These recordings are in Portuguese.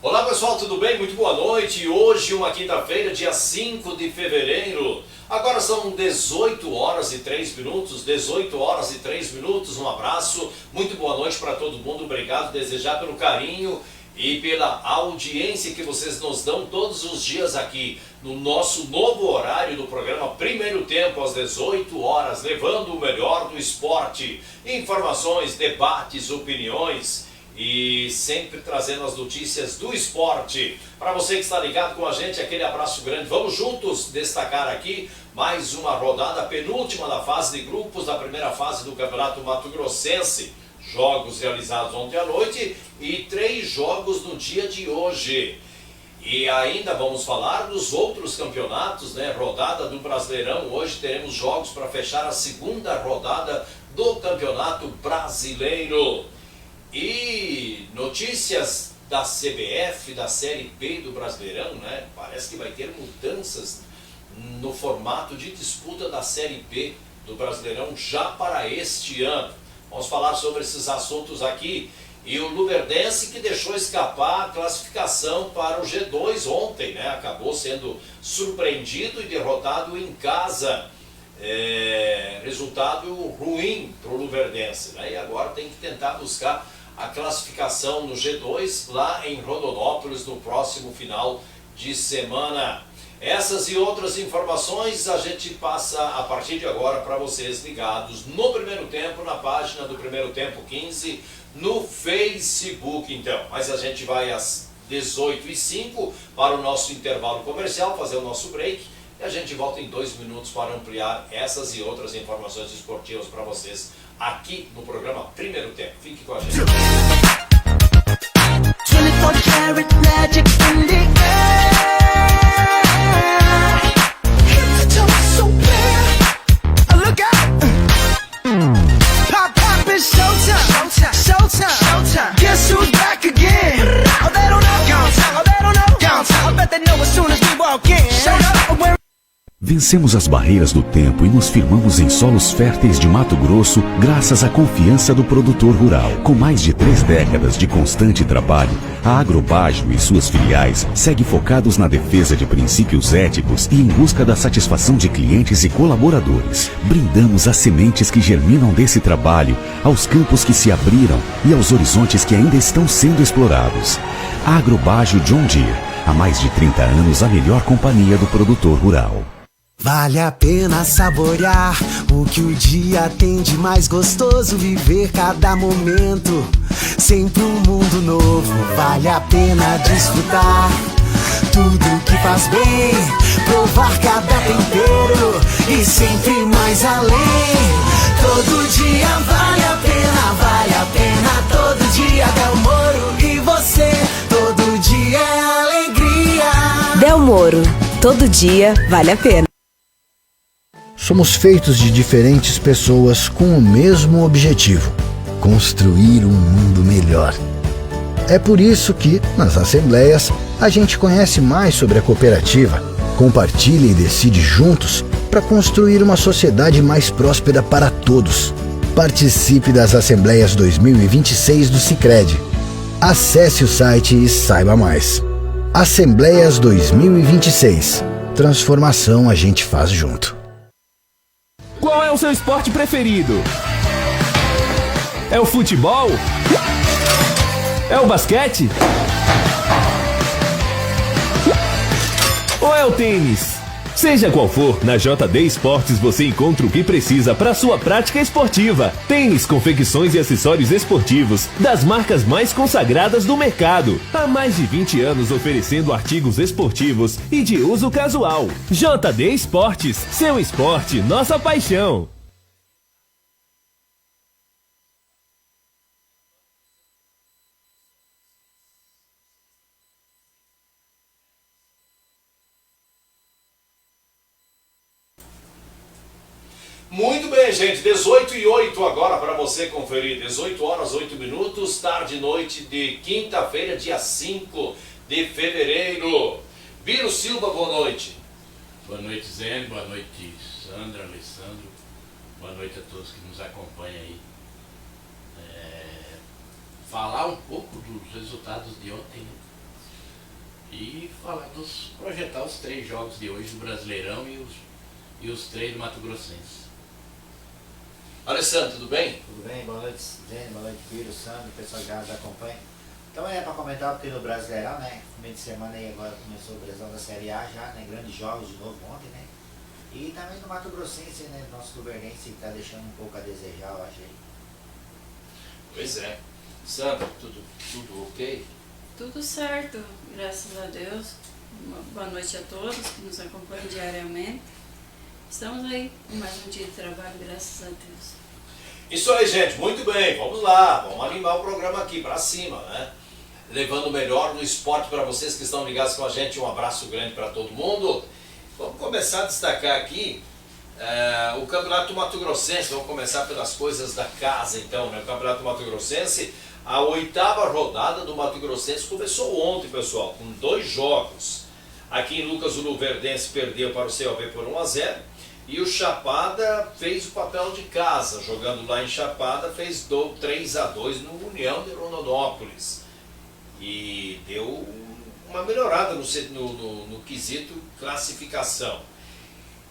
Olá pessoal, tudo bem? Muito boa noite. Hoje, uma quinta-feira, dia 5 de fevereiro. Agora são 18 horas e 3 minutos. 18 horas e 3 minutos. Um abraço. Muito boa noite para todo mundo. Obrigado, desejar pelo carinho e pela audiência que vocês nos dão todos os dias aqui no nosso novo horário do programa Primeiro Tempo, às 18 horas, levando o melhor do esporte, informações, debates, opiniões e sempre trazendo as notícias do esporte. Para você que está ligado com a gente, aquele abraço grande. Vamos juntos destacar aqui mais uma rodada, penúltima da fase de grupos da primeira fase do Campeonato Mato Grossense. Jogos realizados ontem à noite e 3 jogos no dia de hoje. E ainda vamos falar dos outros campeonatos, né? Rodada do Brasileirão. Hoje teremos jogos para fechar a segunda rodada do Campeonato Brasileiro. E notícias da CBF, da Série B do Brasileirão, né? Parece que vai ter mudanças no formato de disputa da Série B do Brasileirão já para este ano. Vamos falar sobre esses assuntos aqui. E o Luverdense, que deixou escapar a classificação para o G2 ontem, né? Acabou sendo surpreendido e derrotado em casa. Resultado ruim para o Luverdense, né? E agora tem que tentar buscar a classificação no G2 lá em Rondonópolis no próximo final de semana. Essas e outras informações a gente passa a partir de agora para vocês ligados no Primeiro Tempo, na página do Primeiro Tempo 15, no Facebook então. Mas a gente vai às 18h05 para o nosso intervalo comercial, fazer o nosso break. E a gente volta em 2 minutos para ampliar essas e outras informações esportivas para vocês aqui no programa Primeiro Tempo. Fique com a gente. 24 karat magic in the air. Head to toe so clear. Look out. Pop, pop, it's showtime. Showtime. Showtime. Guess who's back again? Oh, they don't know. Oh, they don't know. I bet they know as soon as we walk in. Show up. Vencemos as barreiras do tempo e nos firmamos em solos férteis de Mato Grosso graças à confiança do produtor rural. Com mais de 3 décadas de constante trabalho, a Agrobágio e suas filiais seguem focados na defesa de princípios éticos e em busca da satisfação de clientes e colaboradores. Brindamos as sementes que germinam desse trabalho, aos campos que se abriram e aos horizontes que ainda estão sendo explorados. A Agrobágio John Deere, há mais de 30 anos a melhor companhia do produtor rural. Vale a pena saborear o que o dia tem de mais gostoso, viver cada momento, sempre um mundo novo. Vale a pena desfrutar tudo que faz bem, provar cada tempero e sempre mais além. Todo dia vale a pena, todo dia Del Moro e você, todo dia é alegria. Del Moro, todo dia vale a pena. Somos feitos de diferentes pessoas com o mesmo objetivo: construir um mundo melhor. É por isso que, nas assembleias, a gente conhece mais sobre a cooperativa, compartilha e decide juntos para construir uma sociedade mais próspera para todos. Participe das Assembleias 2026 do Sicredi. Acesse o site e saiba mais. Assembleias 2026. Transformação a gente faz junto. Qual é o seu esporte preferido? É o futebol? É o basquete? Ou é o tênis? Seja qual for, na JD Esportes você encontra o que precisa para sua prática esportiva. Tênis, confecções e acessórios esportivos das marcas mais consagradas do mercado. Há mais de 20 anos oferecendo artigos esportivos e de uso casual. JD Esportes, seu esporte, nossa paixão. Muito bem, gente, 18h08 agora para você conferir, 18 horas 8 minutos, tarde e noite de quinta-feira, dia 5 de fevereiro. Biro Silva, boa noite. Boa noite, Zé, boa noite, Sandra, Alessandro, boa noite a todos que nos acompanham aí. Falar um pouco dos resultados de ontem. E projetar os 3 jogos de hoje do Brasileirão e os 3 do Mato Grossense. Alessandro, tudo bem? Tudo bem, boa noite, Zene, boa noite, Piro, Sandro, o pessoal já nos acompanha. Então é para comentar porque no Brasileirão, né, meio de semana aí agora começou o Brasileirão da Série A já, né, grandes jogos de novo ontem, né. E também no Mato Grossense, né, nosso Luverdense está deixando um pouco a desejar, eu acho aí. Pois é. Sandro, tudo ok? Tudo certo, graças a Deus. Uma boa noite a todos que nos acompanham diariamente. Estamos aí com mais um dia de trabalho, graças a Deus. Isso aí, gente, muito bem, vamos lá, vamos animar o programa aqui pra cima, né? Levando o melhor do esporte para vocês que estão ligados com a gente, um abraço grande para todo mundo. Vamos começar a destacar aqui o Campeonato Mato Grossense, vamos começar pelas coisas da casa então, né? O Campeonato Mato Grossense, a 8ª rodada do Mato Grossense começou ontem, pessoal, com 2 jogos. Aqui em Lucas, o Luverdense perdeu para o COV por 1-0. E o Chapada fez o papel de casa, jogando lá em Chapada, fez 3-2 no União de Rondonópolis. E deu uma melhorada no quesito classificação.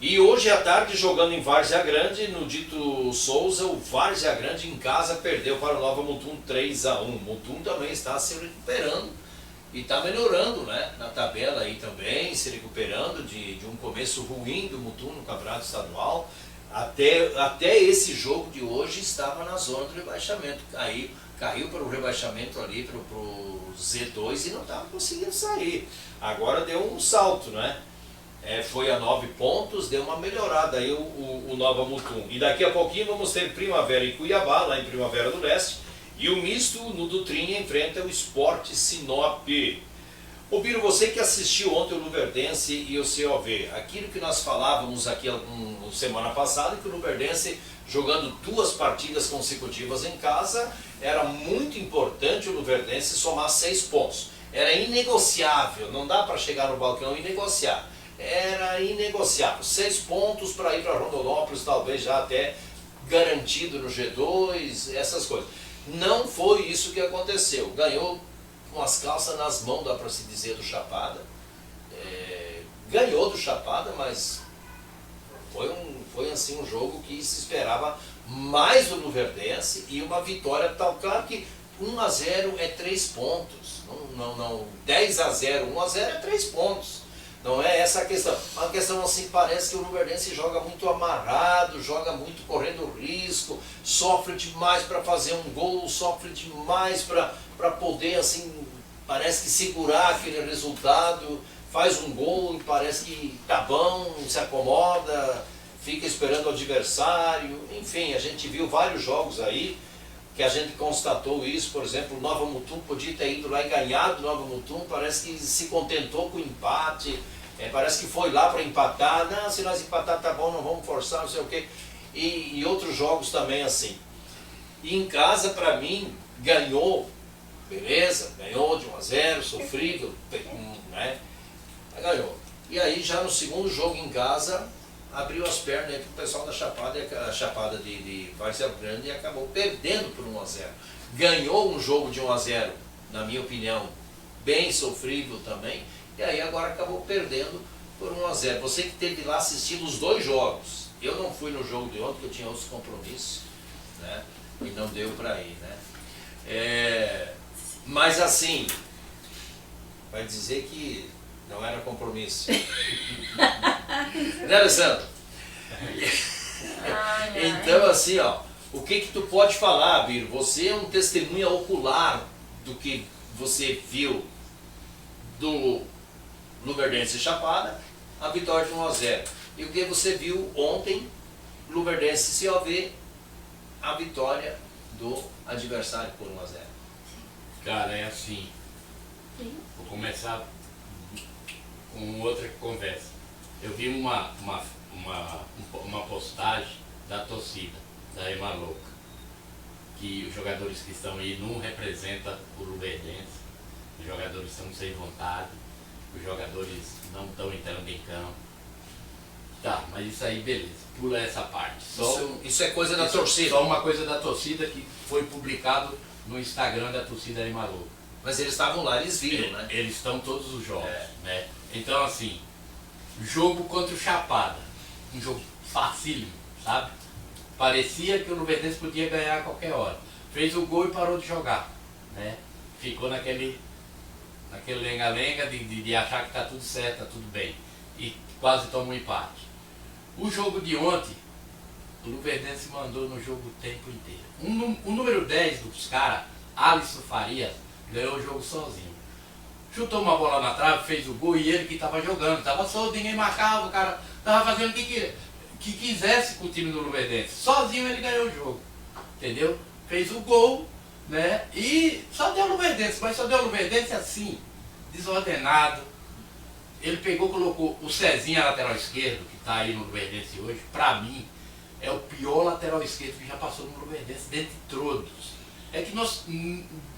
E hoje à tarde, jogando em Várzea Grande, no Dito Souza, o Várzea Grande em casa perdeu para o Nova Mutum 3-1. Mutum também está se recuperando. E está melhorando, né, na tabela aí também, se recuperando de um começo ruim do Mutum no Campeonato Estadual. Até esse jogo de hoje estava na zona do rebaixamento. Caiu para o rebaixamento ali, para o Z2 e não estava conseguindo sair. Agora deu um salto, né? Foi a 9 pontos, deu uma melhorada aí o Nova Mutum. E daqui a pouquinho vamos ter Primavera e Cuiabá, lá em Primavera do Leste. E o misto no Dutrinha enfrenta o Sport Sinop. Ô Biro, você que assistiu ontem o Luverdense e o COV, aquilo que nós falávamos aqui semana passada, que o Luverdense jogando 2 partidas consecutivas em casa, era muito importante o Luverdense somar 6 pontos. Era inegociável, não dá para chegar no balcão e negociar. Era inegociável. 6 pontos para ir para Rondonópolis, talvez já até garantido no G2, essas coisas. Não foi isso que aconteceu. Ganhou com as calças nas mãos, dá para se dizer, do Chapada. Ganhou do Chapada, mas foi assim um jogo que se esperava mais do Luverdense e uma vitória tal. Claro que 1-0 é 3 pontos. Não, 10-0, 1-0 é 3 pontos. Não é essa a questão. A questão assim, parece que o Luverdense joga muito amarrado, joga muito correndo risco, sofre demais para fazer um gol, sofre demais para poder, assim, parece que segurar aquele resultado, faz um gol e parece que tá bom, se acomoda, fica esperando o adversário. Enfim, a gente viu vários jogos aí que a gente constatou isso. Por exemplo, o Nova Mutum podia ter ido lá e ganhado o Nova Mutum, parece que se contentou com o empate, parece que foi lá para empatar. Não, se nós empatar tá bom, não vamos forçar, não sei o quê. E outros jogos também assim. E em casa, para mim, ganhou, beleza, ganhou de 1-0, sofrível, né? Ganhou. E aí já no segundo jogo em casa, abriu as pernas para o pessoal da Chapada, a Chapada de Várzea Grande, e acabou perdendo por 1-0. Ganhou um jogo de 1-0, na minha opinião, bem sofrível também, e aí agora acabou perdendo por 1-0. Você que teve lá assistindo os 2 jogos, eu não fui no jogo de ontem, porque eu tinha outros compromissos, né? E não deu para ir, né? Mas assim, vai dizer que não era compromisso. Né, Alessandro? Então, assim, ó, o que tu pode falar, Biro? Você é um testemunha ocular do que você viu do Luverdense e Chapada, a vitória de 1-0. E o que você viu ontem, Luverdense e COV, a vitória do adversário por 1-0. Cara, é assim. Vou começar com outra conversa. Eu vi uma postagem da torcida, da Ema Louca, que os jogadores que estão aí não representam o Luverdense, os jogadores estão sem vontade, os jogadores não estão entrando em campo. Tá, mas isso aí beleza, pula essa parte. Isso é coisa da torcida. Só uma coisa da torcida que foi publicado no Instagram da torcida Ema Louca. Mas eles estavam lá, eles viram, né? Eles estão todos os jogos, né? Então, assim, jogo contra o Chapada, um jogo facílimo, sabe? Parecia que o Luverdense podia ganhar a qualquer hora. Fez o gol e parou de jogar, né? Ficou naquele lenga-lenga de achar que tá tudo certo, tá tudo bem. E quase toma um empate. O jogo de ontem, o Luverdense mandou no jogo o tempo inteiro. O número 10 dos caras, Alisson Farias, ganhou o jogo sozinho. Chutou uma bola na trave, fez o gol e ele que estava jogando, estava solto, ninguém marcava, o cara estava fazendo o que quisesse com o time do Luverdense. Sozinho ele ganhou o jogo, entendeu? Fez o gol, né? E só deu o Luverdense, mas só deu o Luverdense assim, desordenado. Ele pegou, colocou o Cezinha, lateral esquerdo, que está aí no Luverdense hoje, para mim, é o pior lateral esquerdo que já passou no Luverdense, dentre todos. É que nós,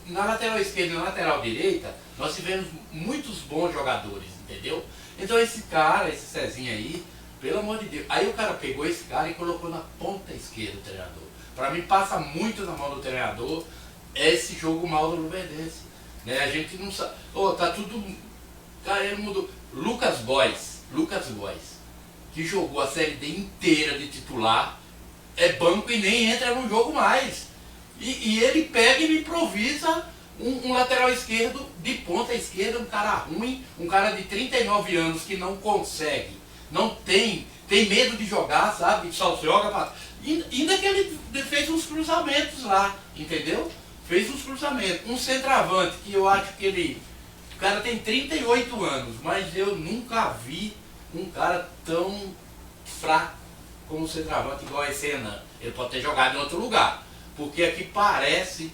na lateral esquerda e na lateral direita, nós tivemos muitos bons jogadores, entendeu? Então esse cara, esse Cezinha aí, pelo amor de Deus, aí o cara pegou esse cara e colocou na ponta esquerda o treinador. Para mim passa muito na mão do treinador esse jogo mal do Luverdense, né? A gente não sabe, tá tudo, cara, ele mudou. Lucas Boys, que jogou a Série D inteira de titular, é banco e nem entra no jogo mais. E ele pega e me improvisa um lateral esquerdo de ponta esquerda, um cara ruim, um cara de 39 anos que não consegue, não tem medo de jogar, sabe? Só joga ainda que ele fez uns cruzamentos lá, entendeu? Fez uns cruzamentos. Um centroavante que eu acho que o cara tem 38 anos, mas eu nunca vi um cara tão fraco como o centroavante igual esse Renan. Ele pode ter jogado em outro lugar, porque aqui parece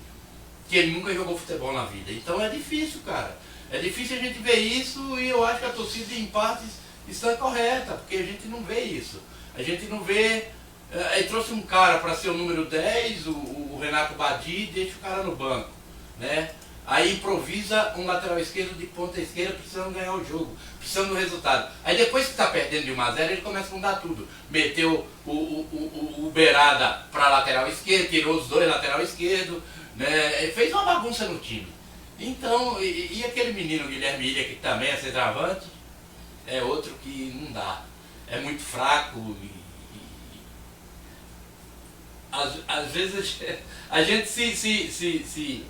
que ele nunca jogou futebol na vida. Então é difícil, cara. É difícil a gente ver isso e eu acho que a torcida em partes está correta, porque a gente não vê isso. A gente não vê... Ele trouxe um cara para ser o número 10, o Renato Badi, e deixa o cara no banco, né? Aí improvisa um lateral esquerdo de ponta esquerda precisando ganhar o jogo, precisando do resultado. Aí depois que está perdendo de 1-0, ele começa a mudar tudo. Meteu o Beirada para lateral esquerdo, tirou os dois lateral esquerdo, né? Ele fez uma bagunça no time. Então, e aquele menino Guilherme Ilha, que também é centroavante, é outro que não dá. É muito fraco. Às vezes a gente se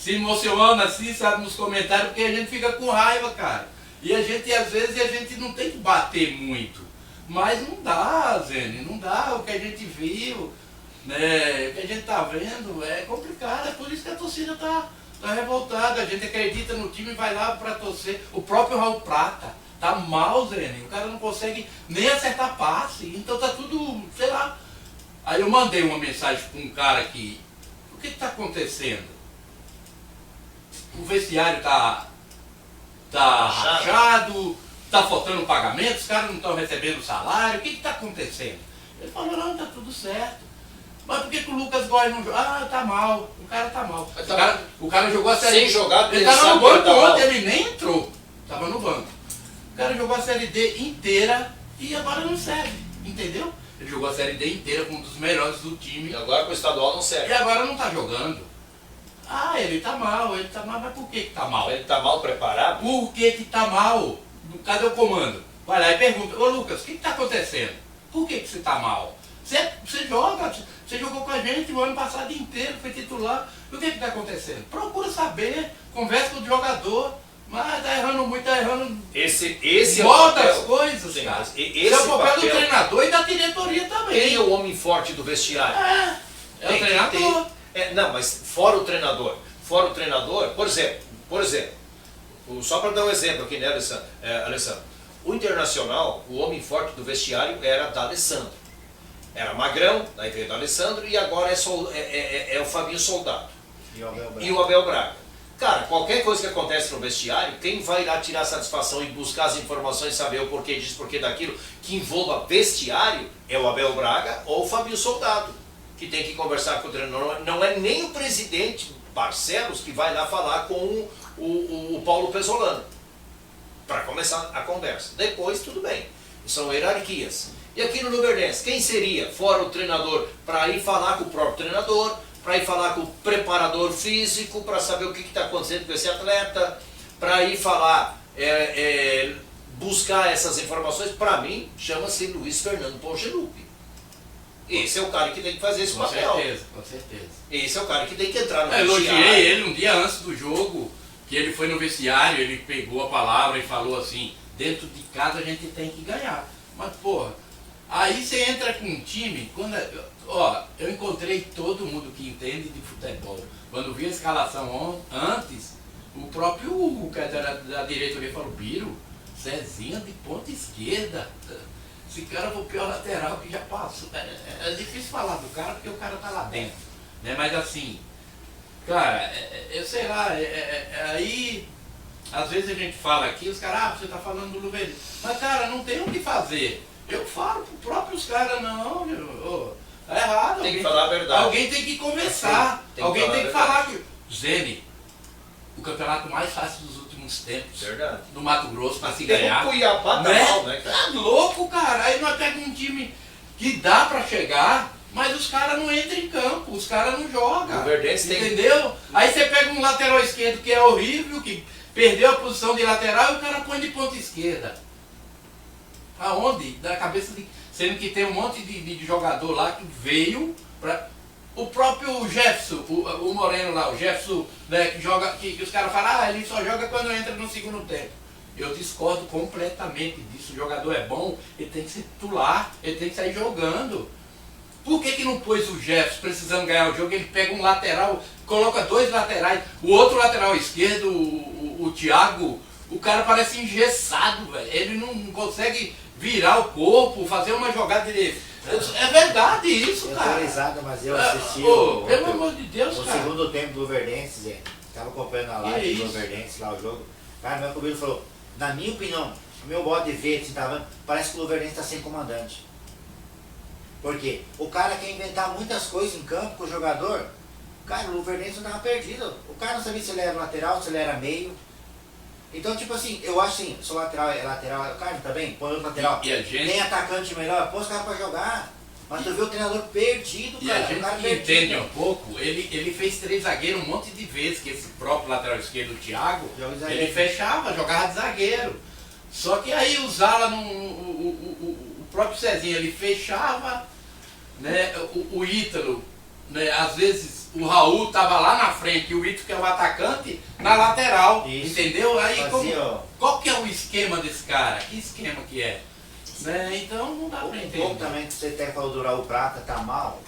emociona assim, sabe, nos comentários, porque a gente fica com raiva, cara. E a gente, às vezes, a gente não tem que bater muito. Mas não dá, Zene, não dá. O que a gente viu, né, o que a gente tá vendo é complicado. É por isso que a torcida tá revoltada. A gente acredita no time e vai lá pra torcer. O próprio Raul Prata tá mal, Zene. O cara não consegue nem acertar passe. Então tá tudo, sei lá. Aí eu mandei uma mensagem para um cara que... O que está acontecendo? O vestiário tá rachado, tá faltando pagamento, os caras não estão recebendo salário, o que está acontecendo? Ele falou, não, tá tudo certo. Mas por que o Lucas Góes não joga? Ah, tá mal, o cara tá mal. O cara jogou a Série D. Sem jogar, ele estava no banco ontem, ele nem entrou. Estava no banco. O cara jogou a Série D inteira e agora não serve, entendeu? Ele jogou a Série D inteira com um dos melhores do time. E agora com o estadual não serve. E agora não tá jogando. Ah, ele tá mal, mas por que tá mal? Ele tá mal preparado? Por que tá mal? Cadê o comando? Vai lá e pergunta, ô Lucas, o que tá acontecendo? Por que você tá mal? Você jogou com a gente o ano passado inteiro, foi titular. O que tá acontecendo? Procura saber, conversa com o jogador. Mas tá errando muito, tá errando. Esse volta é o papel, as coisas, sim, cara. Esse é o papel do treinador e da diretoria também. Quem é o homem forte do vestiário? É o treinador. Não, mas fora o treinador, por exemplo, só para dar um exemplo aqui, né, Alessandro? O Internacional, o homem forte do vestiário era D'Alessandro. Era Magrão, daí veio D'Alessandro e agora é o Fabinho Soldado. E o Abel Braga. Cara, qualquer coisa que acontece no vestiário, quem vai lá tirar satisfação e buscar as informações, saber o porquê disso, porquê daquilo, que envolva vestiário, é o Abel Braga ou o Fabinho Soldado, que tem que conversar com o treinador. Não é nem o presidente Barcelos que vai lá falar com o Paulo Pesolano, para começar a conversa. Depois, tudo bem, são hierarquias. E aqui no Luverdense, quem seria, fora o treinador, para ir falar com o próprio treinador, para ir falar com o preparador físico, para saber o que está acontecendo com esse atleta, para ir falar, buscar essas informações. Para mim, chama-se Luiz Fernando Ponchelupi. Esse é o cara que tem que fazer esse papel. Com certeza. Esse é o cara que tem que entrar no vestiário. vestiário. Elogiei ele um dia antes do jogo, que ele foi no vestiário, ele pegou a palavra e falou assim, dentro de casa a gente tem que ganhar. Mas, porra, aí você entra com um time, eu encontrei todo mundo que entende de futebol. Quando vi a escalação antes, o próprio Hugo, que era da diretoria, falou, Biro, Cezinha de ponta esquerda. Esse cara foi o pior lateral que já passou. É difícil falar do cara porque o cara tá lá dentro. Né? Mas assim, cara, eu sei lá, aí às vezes a gente fala aqui, os caras, você tá falando do Luverdense. Mas cara, não tem o que fazer. Eu falo pro próprios caras, não, tá errado. Tem que falar a verdade. Alguém tem que conversar. Alguém tem que falar que. Zene, o campeonato mais fácil dos últimos tempos. Verdade. No Mato Grosso para se Tem ganhar. o Cuiabá tá mal, né, cara? Tá louco, cara. Aí nós pegamos um time que dá para chegar, mas os caras não entram em campo, os caras não jogam. O Verdense tem. Entendeu? Aí você pega um lateral esquerdo que é horrível, que perdeu a posição de lateral e o cara põe de ponta esquerda. Aonde? Da cabeça de. Sendo que tem um monte de jogador lá que veio para. O próprio Jefferson, o Moreno lá, o Jefferson, né, que joga, que os caras falam, ele só joga quando entra no segundo tempo. Eu discordo completamente disso. O jogador é bom, ele tem que ser titular, ele tem que sair jogando. Por que não pôs o Jefferson precisando ganhar o jogo? Ele pega um lateral, coloca dois laterais, o outro lateral esquerdo, o Thiago, o cara parece engessado, velho. Ele não consegue virar o corpo, fazer uma jogada de... É verdade isso, cara. Autorizado, mas eu assisti pelo amor de Deus, o cara. segundo tempo do Luverdense, Zé. Tava acompanhando a live do Luverdense lá, o jogo. Cara, meu comigo falou, na minha opinião, o meu modo de ver, assim, tava, parece que o Luverdense tá sem comandante. Por quê? O cara quer inventar muitas coisas em campo com o jogador. Cara, o Luverdense não tava perdido. O cara não sabia se ele era lateral, se ele era meio. Então, tipo assim, eu acho assim, se o lateral é lateral, o cara também, põe outro lateral. E a gente... Tem atacante melhor, põe os caras pra jogar. Mas tu vê o treinador perdido, cara. E a gente o cara que perdido. entende um pouco, ele fez 3 zagueiros um monte de vezes, que esse próprio lateral esquerdo, o Thiago, ele fechava, jogava de zagueiro. Só que aí o Zala, o próprio Cezinha, ele fechava, né, o Ítalo, né, às vezes o Raul estava lá na frente e o Ítalo, que é o atacante, na lateral. Isso. Entendeu? Aí qual que é o esquema desse cara? Que esquema que é? Né? Então não dá pra entender. Um pouco também que você até falou do Raul Prata, tá mal,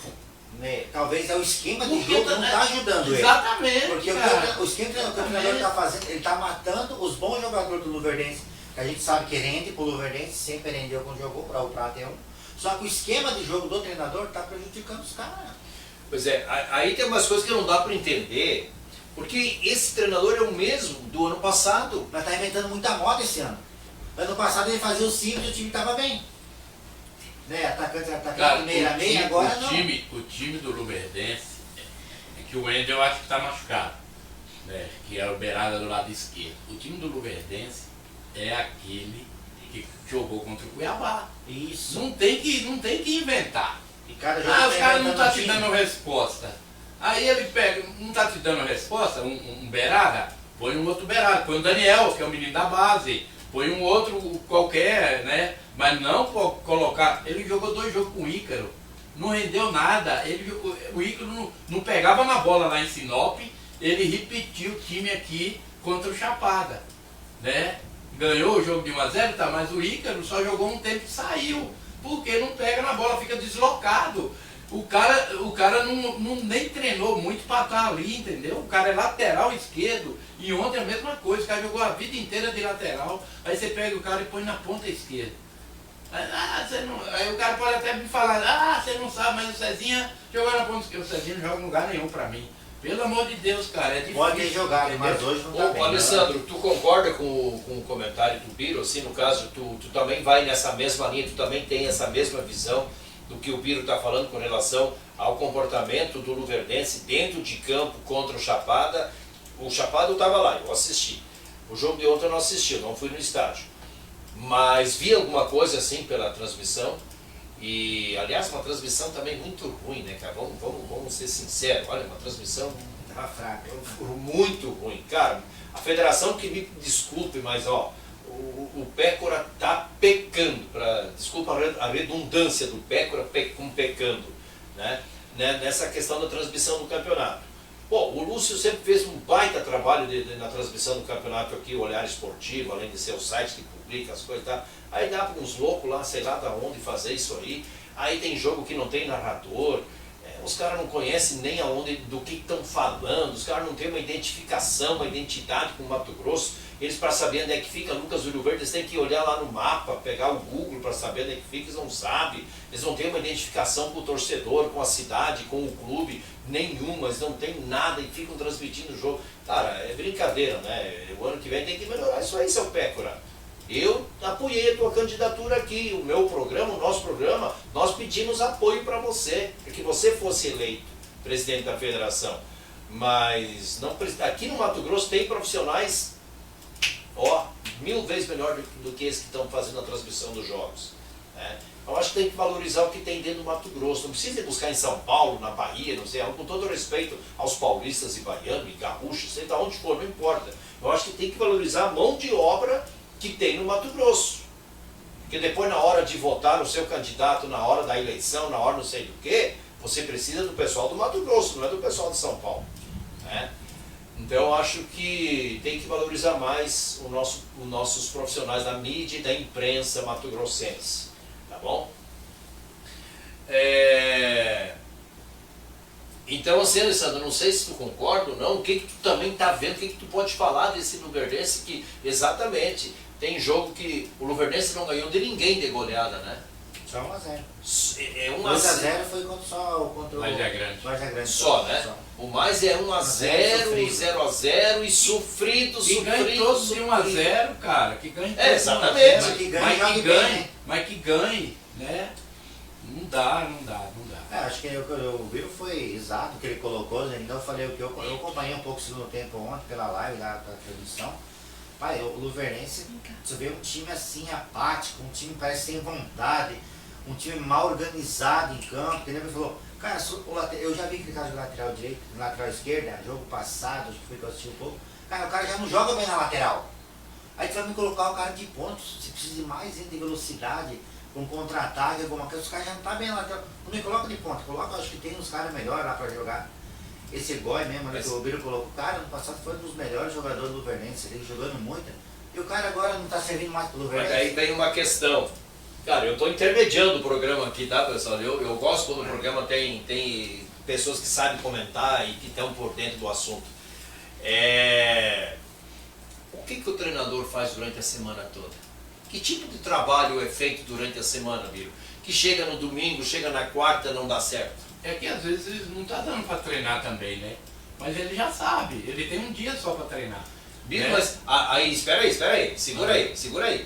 né? Talvez é o esquema de jogo que não tá ajudando ele. Exatamente. Porque o esquema que o treinador tá fazendo, ele tá matando os bons jogadores do Luverdense, que a gente sabe que rende pro Luverdense, sempre rendeu quando jogou, o Raul Prata é um. Só que o esquema de jogo do treinador tá prejudicando os caras. Pois é, aí tem umas coisas que não dá para entender, porque esse treinador é o mesmo do ano passado. Mas tá inventando muita moda esse ano. Ano passado ele fazia o simples e o time tava bem. Né? Atacante, meia, agora não. O time do Luverdense, é que o Wendel eu acho que tá machucado, né? Que é o Beirada do lado esquerdo. O time do Luverdense é aquele que jogou contra o Cuiabá. Isso. Não tem que inventar. E cada os caras não tá te dando resposta. Aí ele pega, não tá te dando resposta, um Beirada, põe um outro Beirada, põe o Daniel, que é o menino da base, põe um outro qualquer, né? Mas não colocar. Ele jogou 2 jogos com o Ícaro, não rendeu nada. O Ícaro não pegava na bola lá em Sinop, ele repetiu o time aqui contra o Chapada, né? Ganhou o jogo de 1-0, tá? Mas o Ícaro só jogou um tempo e saiu, porque não pega na bola, fica deslocado. O cara não nem treinou muito para estar ali, entendeu? O cara é lateral esquerdo, e ontem a mesma coisa, o cara jogou a vida inteira de lateral, aí você pega o cara e põe na ponta esquerda. Aí o cara pode até me falar, você não sabe, mas o Cezinha jogou na ponta esquerda. O Cezinha não joga em lugar nenhum pra mim. Pelo amor de Deus, cara, é difícil. Pode ter jogado, mas hoje não tá bem. Alessandro, tu concorda com o comentário do Biro? Assim, no caso, tu também vai nessa mesma linha, tu também tem essa mesma visão do que o Biro está falando com relação ao comportamento do Luverdense dentro de campo contra o Chapada. O Chapada eu estava lá, eu assisti. O jogo de ontem eu não assisti, eu não fui no estádio. Mas vi alguma coisa assim pela transmissão E, aliás, uma transmissão também muito ruim, né, cara? Vamos ser sinceros, olha, uma transmissão Tava fraco. muito ruim. Cara, a federação que me desculpe, mas ó, o Pécora tá pecando, desculpa a redundância do Pécora pecando, né? Nessa questão da transmissão do campeonato. Bom, o Lúcio sempre fez um baita trabalho na transmissão do campeonato aqui, o Olhar Esportivo, além de ser o site que publica as coisas e tal. Aí dá para uns loucos lá, sei lá da onde fazer isso aí. Aí tem jogo que não tem narrador, os caras não conhecem nem aonde, do que estão falando, os caras não têm uma identificação, uma identidade com o Mato Grosso. Eles, para saber onde é que fica Lucas do Rio Verde, eles têm que olhar lá no mapa, pegar o Google para saber onde é que fica, eles não sabem. Eles não têm uma identificação com o torcedor, com a cidade, com o clube, nenhuma, eles não têm nada e ficam transmitindo o jogo. Cara, é brincadeira, né? O ano que vem tem que melhorar isso aí, seu Pécora. Eu apoiei a tua candidatura aqui, o meu programa, o nosso programa, nós pedimos apoio para você, para que você fosse eleito presidente da federação. Mas não, aqui no Mato Grosso tem profissionais, ó, 1000 vezes melhor do que esses que estão fazendo a transmissão dos jogos, né? Eu acho que tem que valorizar o que tem dentro do Mato Grosso. Não precisa ir buscar em São Paulo, na Bahia, não sei, com todo respeito aos paulistas e baianos e gaúchos, sei de onde for, não importa. Eu acho que tem que valorizar a mão de obra que tem no Mato Grosso. Porque depois, na hora de votar no seu candidato, na hora da eleição, na hora não sei do que, você precisa do pessoal do Mato Grosso, não é do pessoal de São Paulo, né? Então eu acho que tem que valorizar mais os nossos profissionais da mídia e da imprensa mato-grossense, tá bom? Então, assim, Alessandro, não sei se tu concorda ou não, o que tu também está vendo, o que tu pode falar desse Luverdense que, exatamente, tem jogo que o Luverdense não ganhou de ninguém de goleada, né? Só 1-0. É 2-0 foi contra o Vargem Grande. Só, né? Só. O mais é 1-0, 0-0 e sofrido. Que ganhe todos de 1-0, cara. Que ganhe todos exatamente. Mas que ganhe, né? Não dá. Acho que o que eu vi foi exato o que ele colocou, né? Então eu falei o que eu acompanhei um pouco o segundo tempo ontem pela live, da transmissão. Pai, o Luverdense, você vê um time assim apático, um time parece sem vontade, um time mal organizado em campo, entendeu? Ele falou, cara, eu já vi aquele cara de lateral direito, lateral esquerda, jogo passado, acho que foi que eu assisti um pouco. Cara, o cara já não joga bem na lateral. Aí tu vai me colocar o cara de pontos, se precisa de mais de velocidade, com contra-ataque, alguma coisa, os caras já não tá bem na lateral. Não me coloca de ponta, coloca, acho que tem uns caras melhores lá pra jogar. Esse Goi mesmo, né, que o Biro colocou, o cara no passado foi um dos melhores jogadores do Luverdense, ele jogando muito, e o cara agora não tá servindo mais pro Luverdense. Mas aí tem uma questão. Cara, eu estou intermediando o programa aqui, tá, pessoal? Eu gosto quando o programa tem pessoas que sabem comentar e que estão por dentro do assunto. O que o treinador faz durante a semana toda? Que tipo de trabalho é feito durante a semana, Biro? Que chega no domingo, chega na quarta, não dá certo. É que às vezes não tá dando para treinar também, né? Mas ele já sabe, ele tem um dia só para treinar. Biro, né? Mas aí, espera aí, segura aí.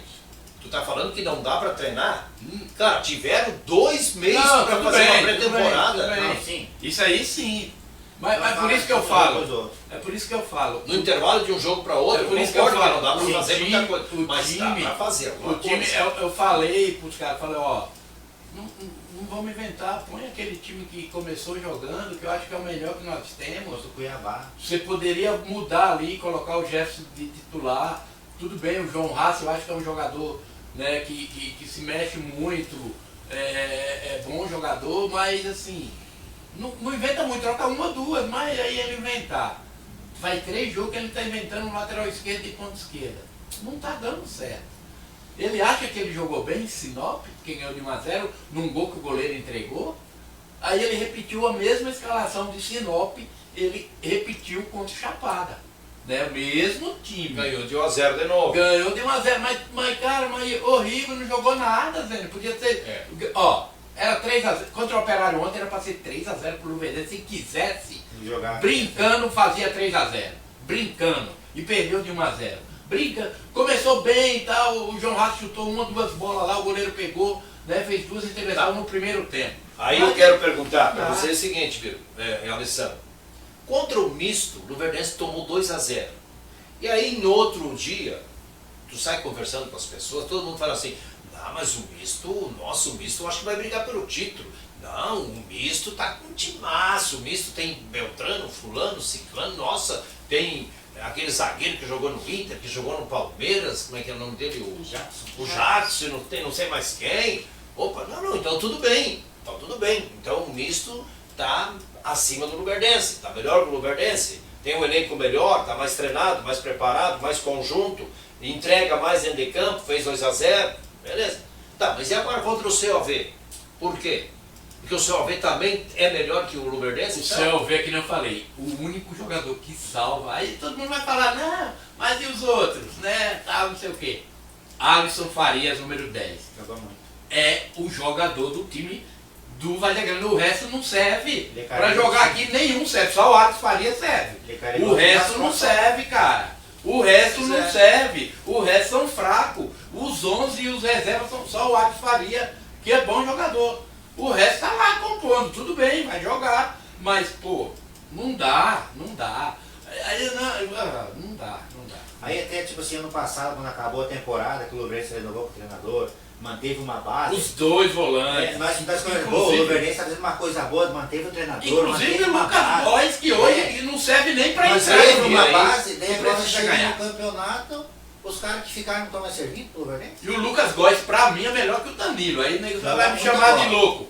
Tu tá falando que não dá para treinar? Cara, tiveram 2 meses para fazer uma pré-temporada. Sim. Isso aí sim. Mas por isso que eu falo. É por isso que eu falo. No intervalo de um jogo para outro, é por isso que eu falo. Não dá para fazer muita coisa. Mas time, dá para fazer alguma o time, coisa. eu falei pros caras, ó, não vamos inventar, põe aquele time que começou jogando, que eu acho que é o melhor que nós temos. O Cuiabá. Você poderia mudar ali, colocar o Jefferson de titular. Tudo bem, o João Haas, eu acho que é um jogador, né, que se mexe muito, é bom jogador, mas assim, não inventa muito, troca 1 ou 2, mas aí ele inventar. Faz 3 jogos que ele está inventando um lateral esquerdo e ponta esquerda. Não está dando certo. Ele acha que ele jogou bem em Sinop, que ganhou de 1-0, num gol que o goleiro entregou. Aí ele repetiu a mesma escalação de Sinop, ele repetiu contra o Chapada. Né? O mesmo time. Ganhou de 1-0 de novo. Ganhou de 1-0, mas cara, horrível, não jogou nada, Zé. Podia ser. Ó, era 3-0. Contra o Operário ontem era para ser 3-0 pro Luverdense. Se quisesse, brincando, fazia 3-0. Brincando. E perdeu de 1-0. Brinca, começou bem e tal, o João Haas chutou 1 ou 2 bolas lá, o goleiro pegou, né, fez 2 intervenções no primeiro tempo. Aí eu quero perguntar para você o seguinte, Biro, Alessandro. Contra o misto, o Luverdense tomou 2-0. E aí, no outro dia, tu sai conversando com as pessoas, todo mundo fala assim, Ah, mas o misto, o misto eu acho que vai brigar pelo título. Não, o misto tá com um timaço. O misto tem Beltrano, fulano, ciclano, nossa, tem aquele zagueiro que jogou no Inter, que jogou no Palmeiras, como é que é o nome dele? O Jackson, não sei mais quem. Opa, não, então tudo bem. Então o misto tá acima do Luverdense, tá melhor que o Luverdense. Tem um elenco melhor, tá mais treinado, mais preparado, mais conjunto, entrega mais dentro de campo, fez 2-0, beleza. Tá, mas e agora contra o COV? Por quê? Porque o COV também é melhor que o Luverdense? O COV, que não falei, o único jogador que salva, aí todo mundo vai falar, não, mas e os outros, né, tal, não sei o quê. Alisson Farias, número 10. Jogou muito. É o jogador do time do Valha Grande, o resto não serve. Pra jogar aqui nenhum serve, só o Alisson Farias serve. O resto não serve, cara. O resto não serve, o resto são fracos. Os 11 e os reservas são só o Alisson Farias, que é bom jogador. O resto tá lá compondo, tudo bem, vai jogar. Mas, pô, não dá. Aí não dá. Aí até, tipo assim, ano passado, quando acabou a temporada, que o Luverdense renovou com o treinador, manteve uma base. Os dois volantes. Nós o Luverdense está fazendo uma coisa boa, manteve o treinador. Inclusive o Lucas Góes, que hoje não serve nem para entrar. Manteve uma base, daí agora chega no campeonato, os caras que ficaram não estão mais servindo pro Luverdense. E o Lucas Góes, pra mim, é melhor que o Danilo. Aí o nego vai me chamar de louco.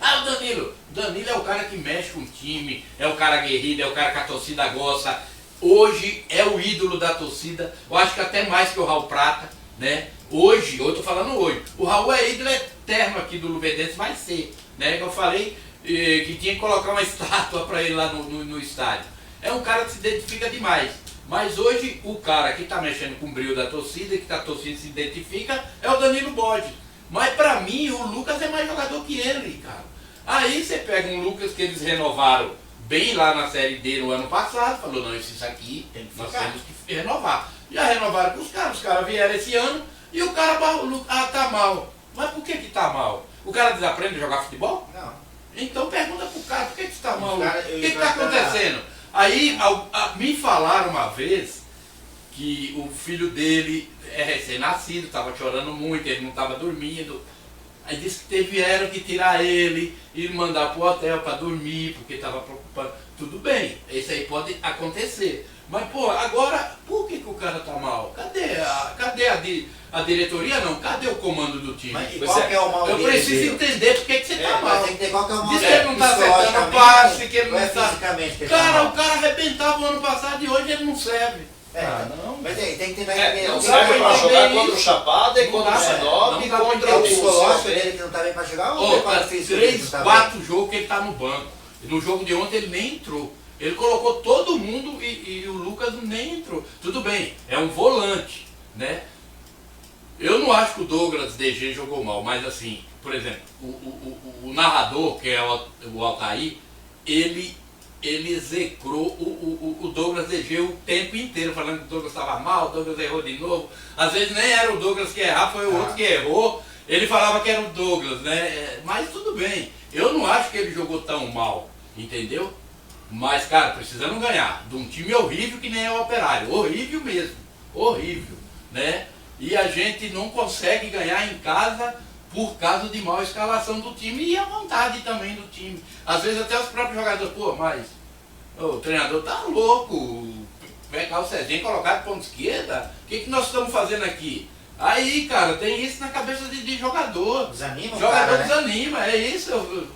Ah, o Danilo. O Danilo é o cara que mexe com o time, é o cara aguerrido, é o cara que a torcida gosta. Hoje é o ídolo da torcida, eu acho que até mais que o Raul Prata, né? Hoje, eu tô falando hoje, o Raul é ídolo eterno aqui do Luverdense, vai ser, né? Que eu falei que tinha que colocar uma estátua para ele lá no estádio. É um cara que se identifica demais, mas hoje o cara que tá mexendo com o brilho da torcida, que a torcida se identifica, é o Danilo Bode. Mas pra mim o Lucas é mais jogador que ele, cara. Aí você pega um Lucas que eles renovaram bem lá na Série D no ano passado, falou, não, isso aqui nós temos que renovar. Já renovaram com os caras vieram esse ano e o cara, tá mal. Mas por que tá mal? O cara desaprende a jogar futebol? Não. Então pergunta pro cara, por que tá mal? O que tá acontecendo? Aí me falaram uma vez que o filho dele é recém-nascido, estava chorando muito, ele não estava dormindo. Aí disse que tiveram que tirar ele e mandar para o hotel para dormir, porque estava preocupado. Tudo bem, isso aí pode acontecer. Mas, pô, agora, por que o cara tá mal? Cadê a diretoria? Não, cadê o comando do time? Mas qual que é o mal? Eu preciso entender por que você tá mal. Tem que ter qual que é o mal. Diz que ele não tá acertando o passe, que ele não tá... fisicamente. Cara, o cara arrebentava o ano passado e hoje ele não serve. Não. Mas tem que ter não serve para jogar contra o Chapada e contra o Sinop e contra o psicológico dele que não tá bem para jogar ou tá 3-4 jogos que ele tá no banco. No jogo de ontem ele nem entrou. Ele colocou todo mundo e o Lucas nem entrou. Tudo bem, é um volante, né? Eu não acho que o Douglas DG jogou mal, mas assim, por exemplo, o narrador, que é o Altair, ele execrou o Douglas DG o tempo inteiro, falando que o Douglas estava mal, o Douglas errou de novo. Às vezes nem era o Douglas que errava, foi o outro que errou. Ele falava que era o Douglas, né? Mas tudo bem. Eu não acho que ele jogou tão mal, entendeu? Mas, cara, precisamos ganhar de um time horrível que nem é o Operário. Horrível mesmo. Horrível, né? E a gente não consegue ganhar em casa por causa de mal escalação do time e a vontade também do time. Às vezes até os próprios jogadores, pô, mas o treinador tá louco, pegar o Cezinha e colocar de ponta esquerda, o que nós estamos fazendo aqui? Aí, cara, tem isso na cabeça de jogador. Desanima, jogador desanima, é isso.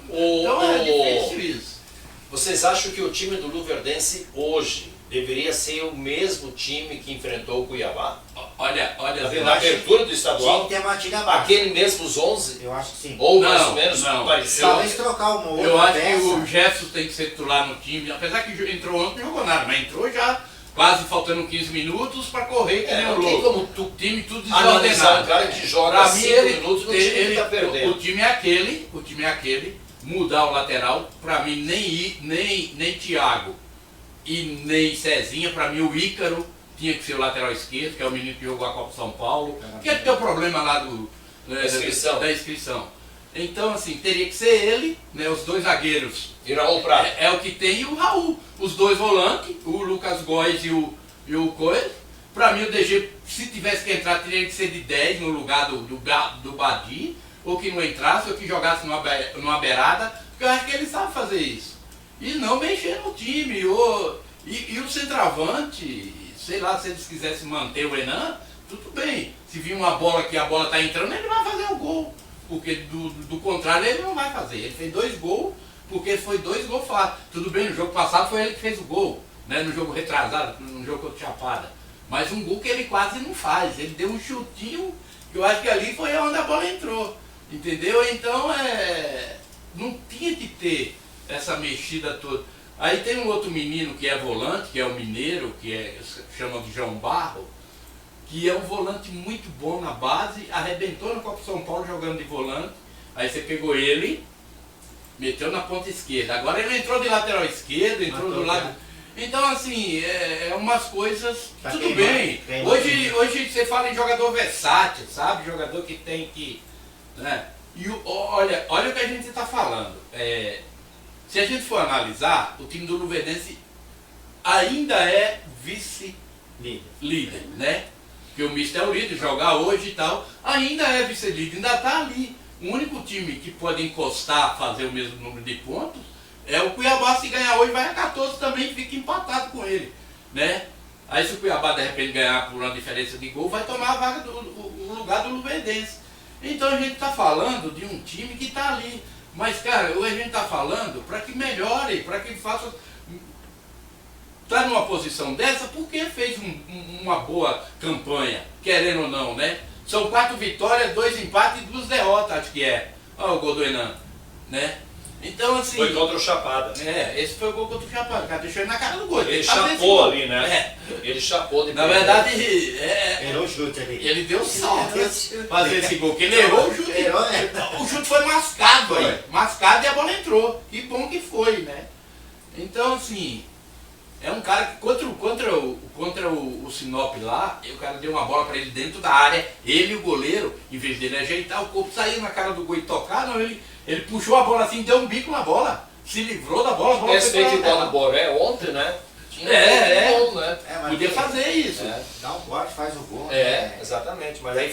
Então é difícil isso. Vocês acham que o time do Luverdense hoje deveria ser o mesmo time que enfrentou o Cuiabá? Olha, na abertura do estadual, tinha que ter mantido a base. Aquele mesmo os 11? Eu acho que sim. Ou mais ou menos parecido? Talvez trocar uma outra Eu acho peça. que o Gerson tem que ser titular no time, apesar que entrou ontem, não jogou nada, mas entrou já quase faltando 15 minutos para correr, que nem o louco. Como o time tudo analisar desordenado. um cara que joga 5 minutos no time que tá perdendo. O time é aquele, mudar o lateral, para mim nem Thiago e nem Cezinha, para mim o Ícaro tinha que ser o lateral esquerdo, que é o menino que jogou a Copa São Paulo, que é o problema lá da inscrição. Então, assim, teria que ser ele, né, os dois zagueiros. E Raul Prata. É o que tem, e o Raul. Os dois volantes, o Lucas Góes e o Coelho. Pra mim o DG, se tivesse que entrar, teria que ser de 10 no lugar do Badi, ou que não entrasse, ou que jogasse numa beirada, porque eu acho que ele sabe fazer isso. E não mexer no time. E o centroavante, sei lá, se eles quisessem manter o Renan, tudo bem. Se vir uma bola que a bola está entrando, ele vai fazer o gol. Porque do contrário ele não vai fazer. Ele fez 2 gols, porque foi 2 gols fáceis. Tudo bem, no jogo passado foi ele que fez o gol, né? No jogo retrasado, no jogo contra o Chapada. Mas um gol que ele quase não faz. Ele deu um chutinho, que eu acho que ali foi onde a bola entrou. Entendeu? Então não tinha que ter essa mexida toda. Aí tem um outro menino que é volante, que é o mineiro, chama de João Barro, que é um volante muito bom na base, arrebentou no Copa São Paulo jogando de volante, aí você pegou ele, meteu na ponta esquerda. Agora ele entrou de lateral esquerdo, entrou do lado... Então assim, umas coisas, tá tudo bem. Hoje você fala em jogador versátil, sabe? Jogador que tem que... Né? E olha o que a gente está falando. Se a gente for analisar, o time do Luverdense ainda é vice-líder, né? Porque o Mister é o líder, jogar hoje e tal, ainda é vice-líder, ainda está ali. O único time que pode encostar, fazer o mesmo número de pontos, é o Cuiabá. Se ganhar hoje, vai a 14 também e fica empatado com ele, né? Aí se o Cuiabá de repente ganhar por uma diferença de gol, vai tomar a vaga o lugar do Luverdense. Então a gente está falando de um time que está ali. Mas, cara, hoje a gente está falando para que melhore, para que faça... Está numa posição dessa porque fez uma boa campanha, querendo ou não, né? São 4 vitórias, 2 empates e 2 derrotas, acho que é. Olha o gol do Enan, né? Então, assim... Foi contra o Chapada. Esse foi o gol contra o Chapada. O cara deixou ele na cara do gol. Ele chapou ali, né? Ele chapou de... Na verdade, errou o chute ali. Ele deu sorte fazer esse gol, porque ele errou o chute. O chute foi mascado aí. Mascado e a bola entrou. Que bom que foi, né? Então, assim... É um cara que contra o Sinop lá, o cara deu uma bola para ele dentro da área, ele e o goleiro, em vez dele ajeitar, o corpo saiu na cara do gol e tocar, não, ele puxou a bola assim, deu um bico na bola, se livrou da bola, a bola foi feito igual no Boré ontem, né? Bom, né? Podia fazer isso. Dá um corte, faz o gol. Exatamente, mas aí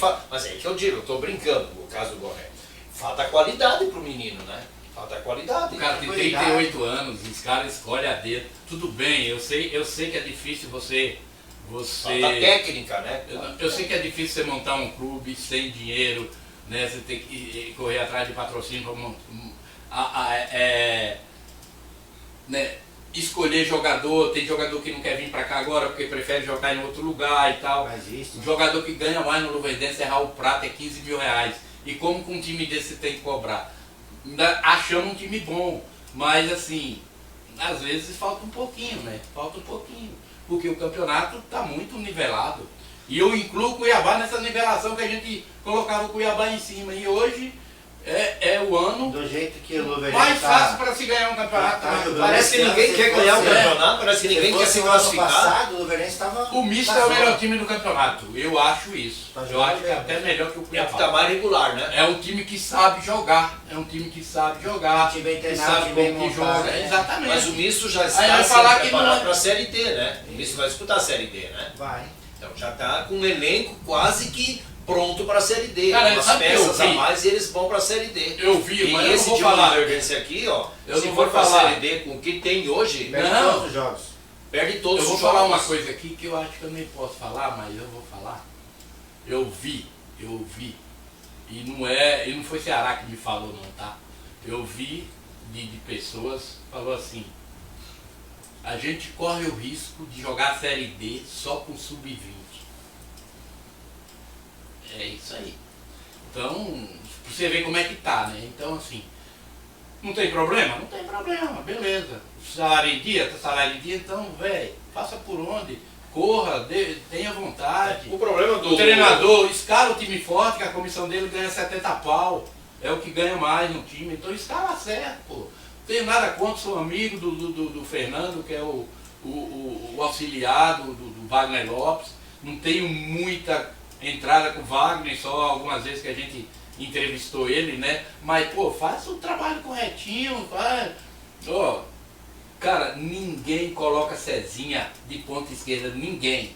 que eu digo, eu tô brincando, no caso do Boré. Falta qualidade pro menino, né? Falta qualidade. O cara tem 38 anos, os caras escolhem a dedo. Tudo bem, eu sei que é difícil você... Falta técnica, né? Eu sei que é difícil você montar um clube sem dinheiro, né? Você tem que correr atrás de patrocínio para né? Escolher jogador. Tem jogador que não quer vir para cá agora porque prefere jogar em outro lugar e tal. O jogador que ganha mais no Luverdense é Raul Prata, é 15 mil reais. E como com um time desse você tem que cobrar? Achamos um time bom, mas assim, às vezes falta um pouquinho, né? Falta um pouquinho, porque o campeonato está muito nivelado. E eu incluo o Cuiabá nessa nivelação que a gente colocava o Cuiabá em cima. E hoje é o ano do jeito que o Luverdense mais fácil para se ganhar um campeonato. Parece que ninguém quer ganhar o campeonato, parece que ninguém quer se classificar. Passado, o Luverdense estava... O Misto é o melhor time do campeonato, eu acho isso. Eu acho que é até melhor que o Cuiabá. Está mais regular, né? É um time que sabe jogar, é um time que sabe jogar, que sabe como que joga. Exatamente. Mas o Misto já está sendo preparado para a Série D, né? O Misto vai disputar a Série D, né? Vai. Então já está com um elenco quase que pronto para a Série D. Cara, umas peças a mais e eles vão para a Série D. Eu vi, mas esse eu não vou falar. Esse aqui, ó, eu se não for vou para a falar. Série D com o que tem hoje, perde todos os jogos. Perde todos os jogos. Eu vou falar uma coisa aqui que eu acho que eu nem posso falar, mas eu vou falar. Eu vi. E não foi Ceará que me falou não, tá? Eu vi de pessoas, falou assim, a gente corre o risco de jogar a Série D só com sub-20. É isso aí. Então, você vê como é que tá, né? Então, assim, não tem problema? Não tem problema, beleza. Salário em dia, então, velho, faça por onde, corra, tenha vontade. O problema do... O treinador escala o time forte, que a comissão dele ganha 70 pau. É o que ganha mais no time, então escala certo, pô. Não tenho nada contra, sou amigo do Fernando, que é o auxiliar do Wagner Lopes. Não tenho muita entrada com o Wagner, só algumas vezes que a gente entrevistou ele, né? Mas, pô, faça o trabalho corretinho, faz. Ó, Cara, ninguém coloca Cezinha de ponta esquerda, ninguém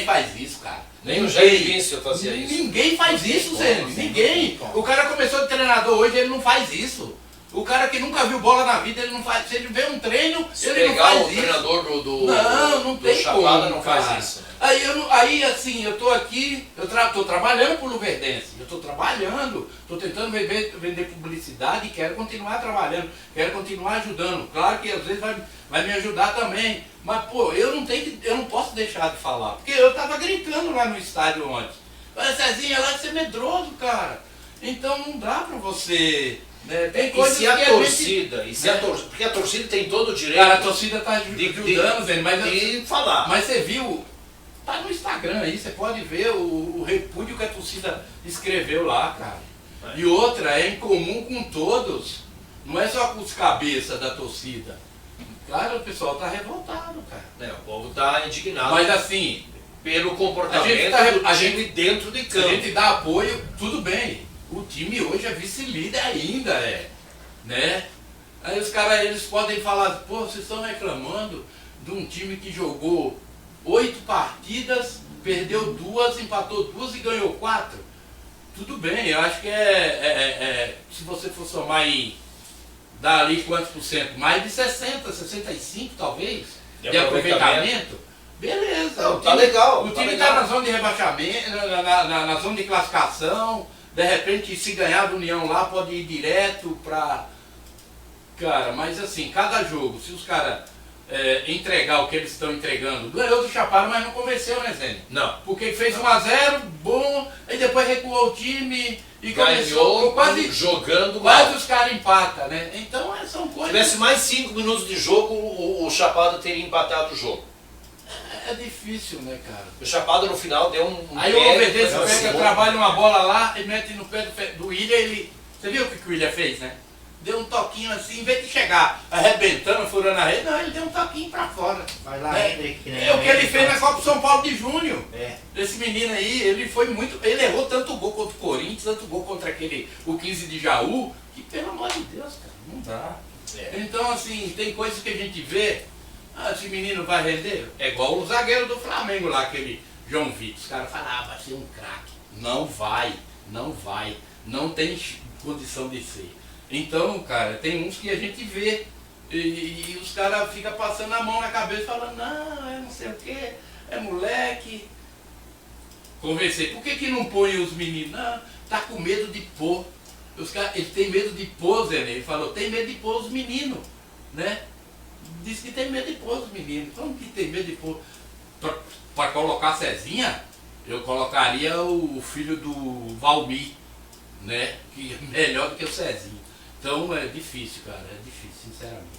faz isso, cara. Nem o Jair Vício fazia isso. Ninguém faz isso, Zé. Ninguém. O cara começou de treinador hoje, ele não faz isso. O cara que nunca viu bola na vida, ele não faz. Se ele vê um treino, ele não faz isso. O treinador não tem Chapada como, não faz cara. isso. Aí assim, eu tô aqui, tô trabalhando pro Luverdense, eu tô trabalhando, tô tentando vender publicidade e quero continuar trabalhando, quero continuar ajudando. Claro que às vezes vai me ajudar também, mas pô, eu não posso deixar de falar, porque eu tava gritando lá no estádio ontem. Falei, Cezinha, lá de ser medroso, cara. Então não dá pra você. Tem coisas e se a que torcida, porque a torcida tem todo o direito. Cara, a torcida tá ajudando, Zé, mas falar. Mas você viu, tá no Instagram aí, você pode ver o repúdio que a torcida escreveu lá, cara. E outra, é em comum com todos, não é só com os cabeças da torcida. Claro, o pessoal tá revoltado, cara. O povo tá indignado. Mas assim, pelo comportamento do time dentro de campo. A gente dá apoio, tudo bem. O time hoje é vice-líder ainda, né? Aí os caras, eles podem falar, pô, vocês estão reclamando de um time que jogou 8 partidas, perdeu 2, empatou 2 e ganhou 4. Tudo bem, eu acho que se você for somar aí, dá ali quantos por cento? Mais de 60, 65 talvez, de aproveitamento. Beleza. Não, tá legal. O time tá na zona de rebaixamento, na zona de classificação. De repente, se ganhar do União lá, pode ir direto pra... Cara, mas assim, cada jogo, se os caras entregar o que eles estão entregando, ganhou do Chapada, mas não convenceu, né, Zé? Não. Porque fez 1-0, bom, aí depois recuou o time e ganhou, começou quase jogando quase os caras empatam, né? Então, são coisas... Se tivesse mais 5 minutos de jogo, o Chapada teria empatado o jogo. É difícil, né, cara? O Chapada no final deu um aí o Luverdense trabalha uma bola lá e mete no pé do William, você viu o que o William fez, né? Deu um toquinho assim, em vez de chegar arrebentando, furando a rede, não, ele deu um toquinho pra fora. Vai lá, Hendrick, né? É o que ele fez na Copa São Paulo de Júnior. Esse menino aí, ele errou tanto gol contra o Corinthians, tanto gol contra o 15 de Jaú, que pelo amor de Deus, cara, não dá. Então, assim, tem coisas que a gente vê. Esse menino vai render? É igual o zagueiro do Flamengo lá, aquele João Vitor. Os caras falam, vai ser um craque. Não vai, não tem condição de ser. Então, cara, tem uns que a gente vê e os caras ficam passando a mão na cabeça falando, não, é não sei o que, é moleque. Conversei, por que não põe os meninos? Não, tá com medo de pôr. Os caras, eles têm medo de pôr, Zé, ele falou, tem medo de pôr os meninos, né? Diz que tem medo de pôr os meninos. Como que tem medo de pôr? Para colocar Cezinha, eu colocaria o filho do Valmir, né? Que é melhor do que o Cezinha. Então é difícil, cara. É difícil, sinceramente.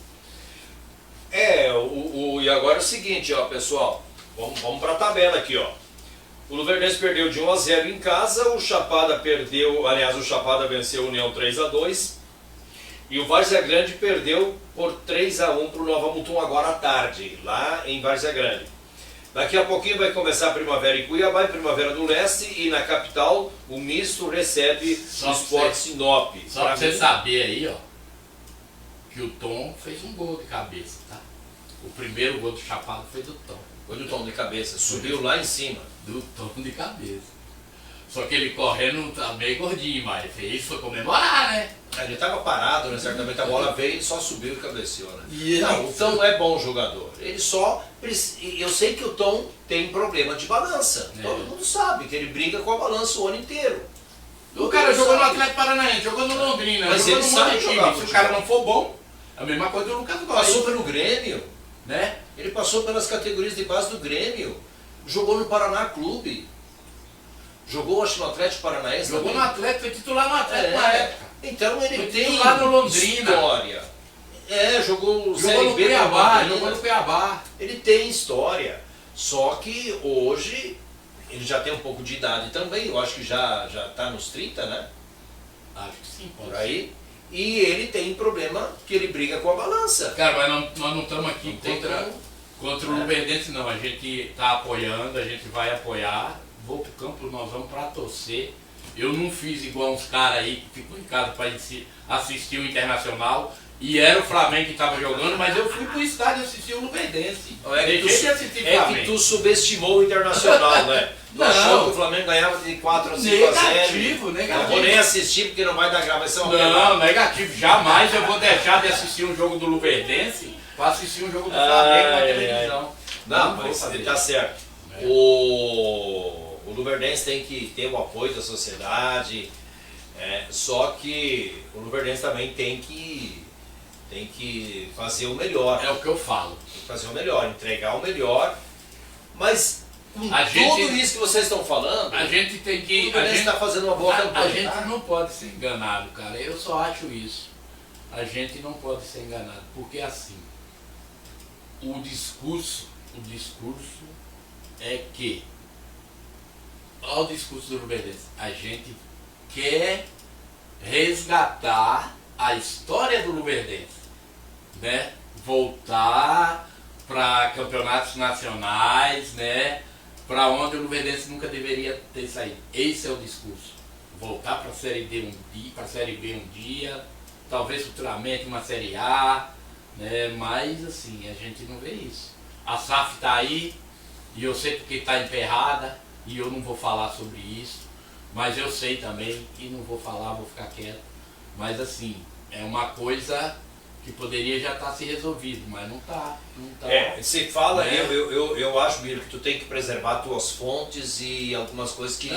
E agora é o seguinte, ó, pessoal. Vamos para a tabela aqui, ó. O Luverdense perdeu de 1-0 em casa. O Chapada o Chapada venceu a União 3-2. E o Várzea Grande perdeu por 3-1 para o Nova Mutum agora à tarde, lá em Várzea Grande. Daqui a pouquinho vai começar a Primavera em Cuiabá, em Primavera do Leste, e na capital o misto recebe o Sport Sinop. Só para você saber aí, ó, que o Tom fez um gol de cabeça, tá? O primeiro gol do Chapado foi do Tom. Foi do Tom de cabeça, subiu lá em cima. Do Tom de cabeça. Só que ele correndo tá meio gordinho, mas fez, foi comemorar, né? Ele estava parado, né? Certamente a bola veio e só subiu e cabeceou, né? Não, o Tom é bom jogador. Ele só... Eu sei que o Tom tem problema de balança. Todo mundo sabe que ele briga com a balança o ano inteiro. O cara jogou no Atlético Paranaense, jogou no Londrina, mas jogou ele no sabe jogar. Se o cara não for bom, é a mesma coisa do Lucas Gomes. Passou pelo Grêmio, né? Ele passou pelas categorias de base do Grêmio. Jogou no Paraná Clube. Jogou, acho, no Atlético Paranaense. Jogou no Atlético, foi titular no Atlético na época. Então ele tem lá no Londrina. História. Jogou no Cuiabá, jogou no Cuiabá. Ele tem história. Só que hoje ele já tem um pouco de idade também. Eu acho que já está nos 30, né? Acho que sim, por aí. E ele tem problema que ele briga com a balança. Cara, mas nós não estamos aqui contra o Luverdense, não. A gente está apoiando, a gente vai apoiar. Vou pro campo, nós vamos para torcer. Eu não fiz igual uns caras aí que ficam em casa para assistir o Internacional. E era o Flamengo que estava jogando, mas eu fui pro estádio assistir o Luverdense. Deixei de assistir Flamengo. É que tu subestimou o Internacional, né? Tu achou que o Flamengo ganhava de 4 a 5 a 0. Negativo. Não vou nem assistir porque não vai dar grava. Não, negativo. Jamais eu vou deixar de assistir um jogo do Luverdense para assistir um jogo do Flamengo na televisão. Não, mas tá certo. O Luverdense tem que ter o apoio da sociedade, só que o Luverdense também tem que fazer o melhor. É o que eu falo. Tem que fazer o melhor, entregar o melhor, mas com tudo isso que vocês estão falando, a gente tem que... o Luverdense está fazendo uma boa campanha. A gente não pode ser enganado, cara. Eu só acho isso. A gente não pode ser enganado, porque assim, o discurso é que, olha o discurso do Luverdense, a gente quer resgatar a história do Luverdense, né? Voltar para campeonatos nacionais, né? Para onde o Luverdense nunca deveria ter saído. Esse é o discurso. Voltar para a Série D para a Série B um dia, talvez futuramente uma Série A, né? Mas assim, a gente não vê isso. A SAF está aí, e eu sei porque está emperrada, e eu não vou falar sobre isso, mas eu sei também, e não vou falar, vou ficar quieto. Mas assim, é uma coisa que poderia já estar se resolvido, mas não está. Se fala, né? eu acho, Biro, que tu tem que preservar tuas fontes e algumas coisas que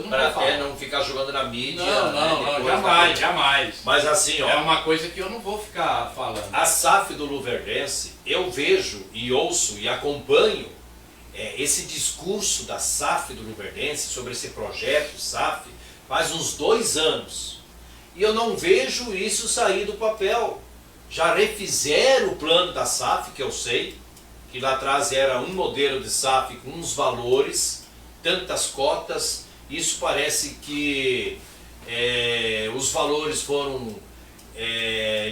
para até não ficar jogando na mídia. Não, jamais. Mas assim, ó, é uma coisa que eu não vou ficar falando. A SAF do Luverdense, eu vejo e ouço e acompanho esse discurso da SAF do Luverdense sobre esse projeto SAF faz uns 2 anos. E eu não vejo isso sair do papel. Já refizeram o plano da SAF, que eu sei, que lá atrás era um modelo de SAF com uns valores, tantas cotas. Isso parece que os valores foram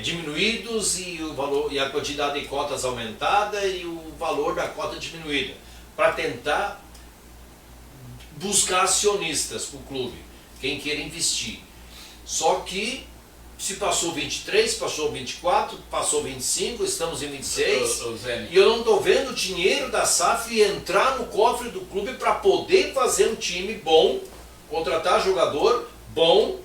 diminuídos e a quantidade de cotas aumentada e o valor da cota diminuída, para tentar buscar acionistas para o clube, quem queira investir. Só que se passou 23, passou 24, passou 25, estamos em 26, e eu não estou vendo o dinheiro da SAF entrar no cofre do clube para poder fazer um time bom, contratar jogador bom,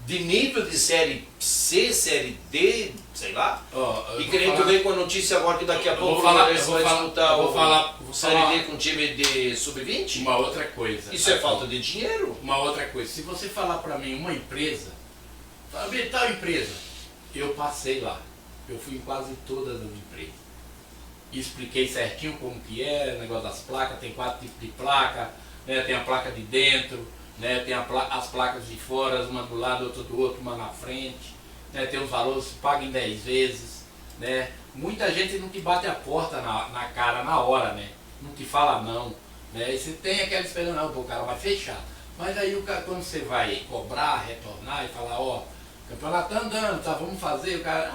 de nível de Série C, Série D, sei lá. E querendo ver com a notícia agora que daqui a pouco vai disputar o Série D com time de Sub-20? Uma outra coisa. Isso é falta de dinheiro? Uma outra coisa. Se você falar para mim uma empresa, tal empresa, eu passei lá. Eu fui em quase todas as empresas. Expliquei certinho como que é, o negócio das placas, tem 4 tipos de placa, né? Tem a placa de dentro, né? Tem as placas de fora, uma do lado, outra do outro, uma na frente, né? Tem os valores, paga em 10 vezes, né? Muita gente não te bate a porta na cara na hora, né? Não te fala não, né? E você tem aquela esperança, não, o cara vai fechar. Mas aí quando você vai cobrar, retornar e falar, ó, o campeonato tá andando, tá, vamos fazer, o cara,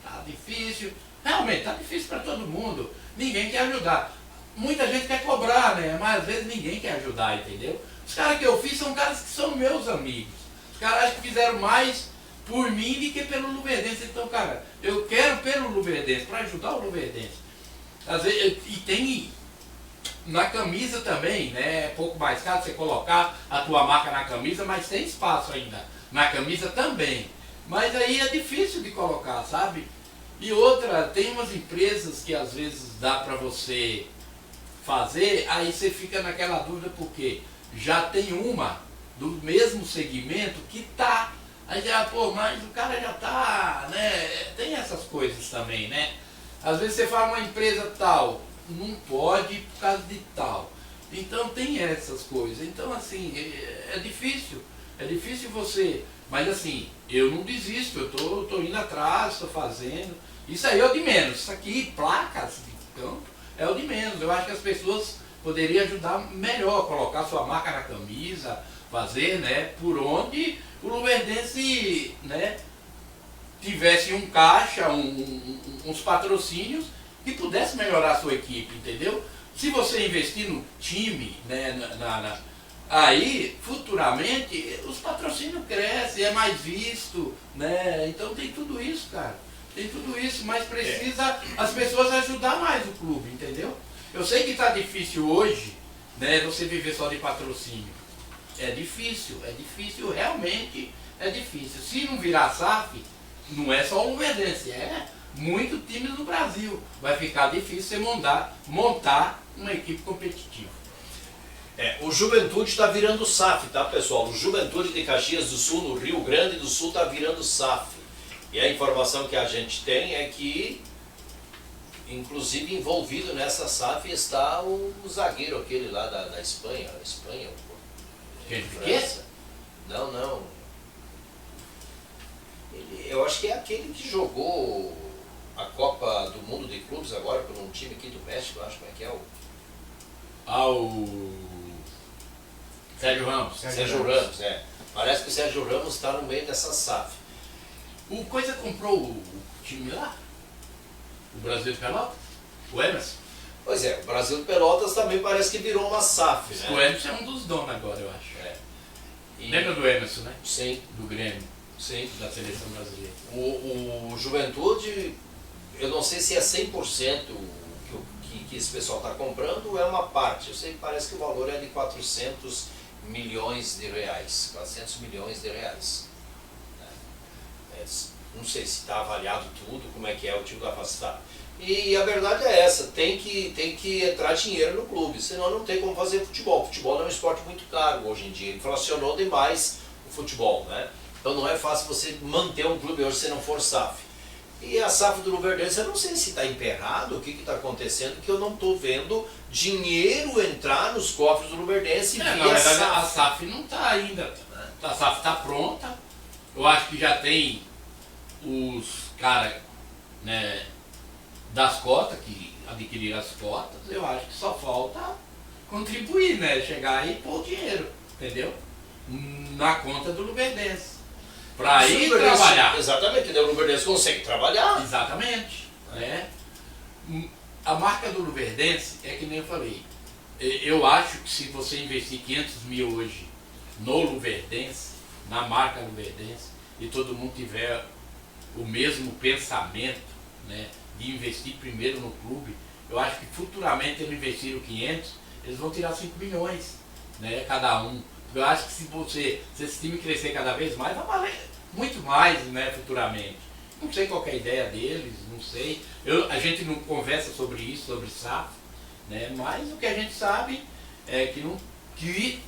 tá difícil. Realmente, tá difícil para todo mundo. Ninguém quer ajudar. Muita gente quer cobrar, né? Mas às vezes ninguém quer ajudar, entendeu? Os caras que eu fiz são caras que são meus amigos. Os caras acho que fizeram mais por mim do que pelo Luverdense. Então, cara, eu quero pelo Luverdense, para ajudar o Luverdense. Às vezes, e tem na camisa também, né? É pouco mais caro você colocar a tua marca na camisa, mas tem espaço ainda na camisa também. Mas aí é difícil de colocar, sabe? E outra, tem umas empresas que às vezes dá para você fazer, aí você fica naquela dúvida porque já tem uma do mesmo segmento que tá. Aí já, pô, mas o cara já tá, né? Tem essas coisas também, né? Às vezes você fala uma empresa tal, não pode por causa de tal. Então tem essas coisas. Então assim, é difícil você... Mas assim, eu não desisto, eu tô indo atrás, estou fazendo. Isso aí é o de menos. Isso aqui, placas de campo, é o de menos. Eu acho que as pessoas poderiam ajudar melhor, colocar sua marca na camisa, fazer, né, por onde o Luverdense, né, tivesse um caixa, uns patrocínios que pudesse melhorar a sua equipe, entendeu? Se você investir no time, né, aí, futuramente, os patrocínios crescem, é mais visto, né? Então tem tudo isso, cara. tem tudo isso, mas precisa as pessoas ajudar mais o clube, entendeu? Eu sei que está difícil hoje, né, você viver só de patrocínio. É difícil, realmente é difícil. Se não virar SAF, não é só o Luverdense, é muito time no Brasil. Vai ficar difícil você montar uma equipe competitiva. O Juventude está virando SAF, tá, pessoal? O Juventude de Caxias do Sul, no Rio Grande do Sul, está virando SAF. E a informação que a gente tem é que, inclusive, envolvido nessa SAF está o zagueiro aquele lá da Espanha. França? Não. Eu acho que é aquele que jogou a Copa do Mundo de Clubes agora por um time aqui do México, eu acho, como é que é o Sérgio Ramos. Sérgio Ramos, é. Parece que o Sérgio Ramos está no meio dessa SAF. O Coisa comprou o time lá? O Brasil de Pelotas? O Emerson? Pois é, o Brasil de Pelotas também parece que virou uma SAF, né? O Emerson é um dos donos agora, eu acho. Lembra do Emerson, né? Sim. Do Grêmio. Sim. Da seleção brasileira. O Juventude, eu não sei se é 100% que esse pessoal está comprando ou é uma parte. Eu sei que parece que o valor é de 400 milhões de reais. 400 milhões de reais. Não sei se está avaliado tudo, como é que é o time da afastado. E a verdade é essa, tem que entrar dinheiro no clube, senão não tem como fazer futebol. O futebol é um esporte muito caro hoje em dia, inflacionou demais o futebol, né? Então não é fácil você manter um clube hoje se não for SAF. E a SAF do Luverdense, eu não sei se está emperrado, o que está acontecendo, que eu não estou vendo dinheiro entrar nos cofres do Luverdense via na verdade, SAF. a SAF não está ainda, a SAF está pronta, eu acho que já tem os caras, né, das cotas, que adquiriram as cotas, eu acho que só falta contribuir, né, chegar aí e pôr o dinheiro, entendeu? Na conta do Luverdense. Para ir trabalhar. Exatamente, o Luverdense consegue trabalhar. Exatamente. Né? A marca do Luverdense é que nem eu falei. Eu acho que se você investir 500 mil hoje no Luverdense, na marca Luverdense, e todo mundo tiver o mesmo pensamento, né, de investir primeiro no clube, eu acho que futuramente eles investiram 500, eles vão tirar 5 milhões, né, cada um. Eu acho que se esse time crescer cada vez mais, vai valer muito mais, né, futuramente. Não sei qual é a ideia deles, não sei. A gente não conversa sobre isso, sobre SAF, né, mas o que a gente sabe é que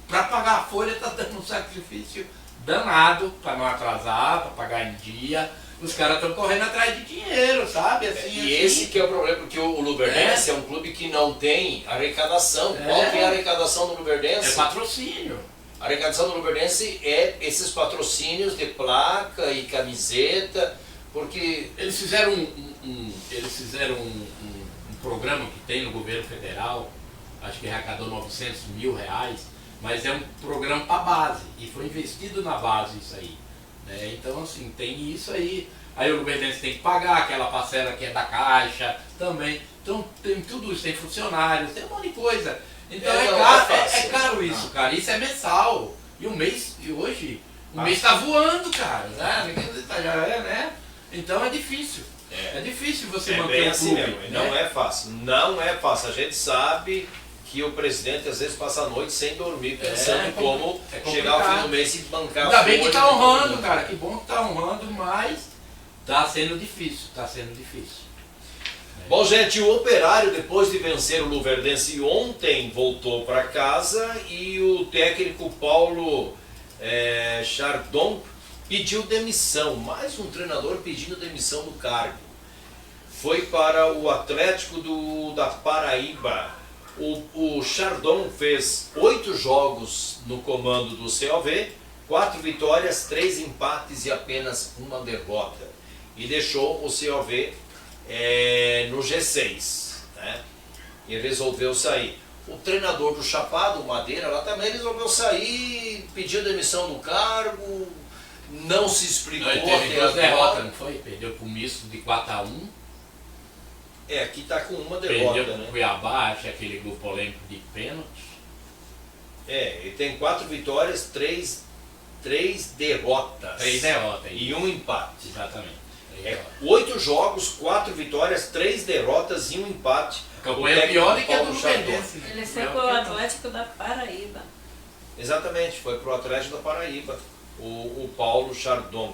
para pagar a folha está dando um sacrifício danado para não atrasar, para pagar em dia. Os caras estão correndo atrás de dinheiro, sabe? Assim, esse que é o problema, porque o Luverdense é um clube que não tem arrecadação. Qual que é a arrecadação do Luverdense? É patrocínio. A arrecadação do Luverdense é esses patrocínios de placa e camiseta, porque... Eles fizeram um programa que tem no governo federal, acho que arrecadou 900 mil reais, mas é um programa para base, e foi investido na base isso aí. Então, assim, tem isso aí. Aí o Luverdense tem que pagar aquela parcela que é da Caixa também. Então, tem tudo isso, tem funcionários, tem um monte de coisa. Então, é caro isso, cara. Isso é mensal. E o mês, hoje, o mês está voando, cara. Né? Então, é difícil. É difícil você manter o assim clube. Mesmo. Não é fácil. Não é fácil. A gente sabe que o presidente às vezes passa a noite sem dormir, pensando em como chegar ao fim do mês e bancar. Ainda bem que está honrando, cara, que bom que está honrando, mas está sendo difícil, Bom, gente, o Operário, depois de vencer o Luverdense ontem, voltou para casa e o técnico Paulo Chardon pediu demissão, mais um treinador pedindo demissão do cargo. Foi para o Atlético da Paraíba. O Chardon fez 8 jogos no comando do COV, 4 vitórias, 3 empates e apenas uma derrota. E deixou o COV no G6, né? E resolveu sair. O treinador do Chapado, o Madeira, lá também resolveu sair, pediu demissão do cargo, não se explicou. Ele teve 2 derrotas, não foi? Perdeu para o Misto de 4-1. Aqui está com uma derrota, perdeu né? O Cuiabá, acho aquele gol polêmico de pênalti. Ele tem 4 vitórias, 3 derrotas. 3 derrotas. E um empate. Exatamente. É 8 jogos, 4 vitórias, 3 derrotas e um empate. A campanha é pior do que a do Paulo Chardon. Luverdense. Ele foi pro Atlético da Paraíba. Exatamente, foi pro Atlético da Paraíba, o Paulo Chardon.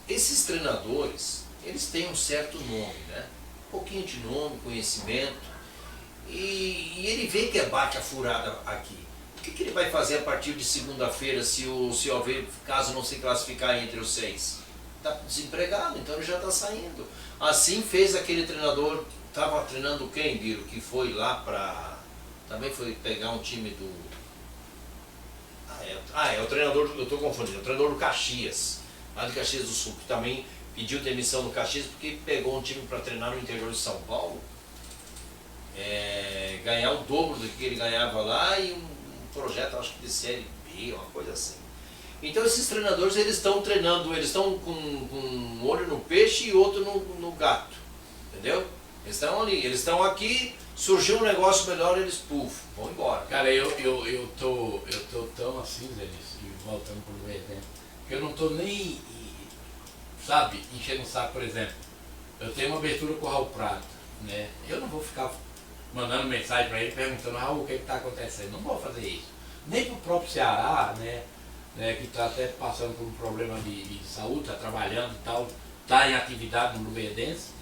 Esses treinadores, eles têm um certo nome, né? Um pouquinho de nome, conhecimento. E ele vê que bate a furada aqui. O que ele vai fazer a partir de segunda-feira se o Alveio, caso não se classificar entre os 6? Está desempregado, então ele já está saindo. Assim fez aquele treinador, estava treinando quem, Biro? Que foi lá para... Também foi pegar um time do... é o treinador, eu estou confundindo, é o treinador do Caxias, lá de Caxias do Sul, que também pediu demissão do Caxias porque pegou um time para treinar no interior de São Paulo, ganhar o dobro do que ele ganhava lá e um projeto, acho que de Série B, uma coisa assim. Então esses treinadores, eles estão treinando, eles estão com um olho no peixe e outro no gato, entendeu? Eles estão ali, eles estão aqui, surgiu um negócio melhor, eles vão embora. Cara, eu tô tão assim, Zé, voltando pro Luverdense, que eu não tô nem, sabe, enchendo o saco, por exemplo. Eu tenho uma abertura com o Raul Prata, né? Eu não vou ficar mandando mensagem para ele perguntando, Raul, o que está acontecendo? Não vou fazer isso. Nem pro próprio Ceará, né, que está até passando por um problema de saúde, está trabalhando e tal, está em atividade no Luverdense.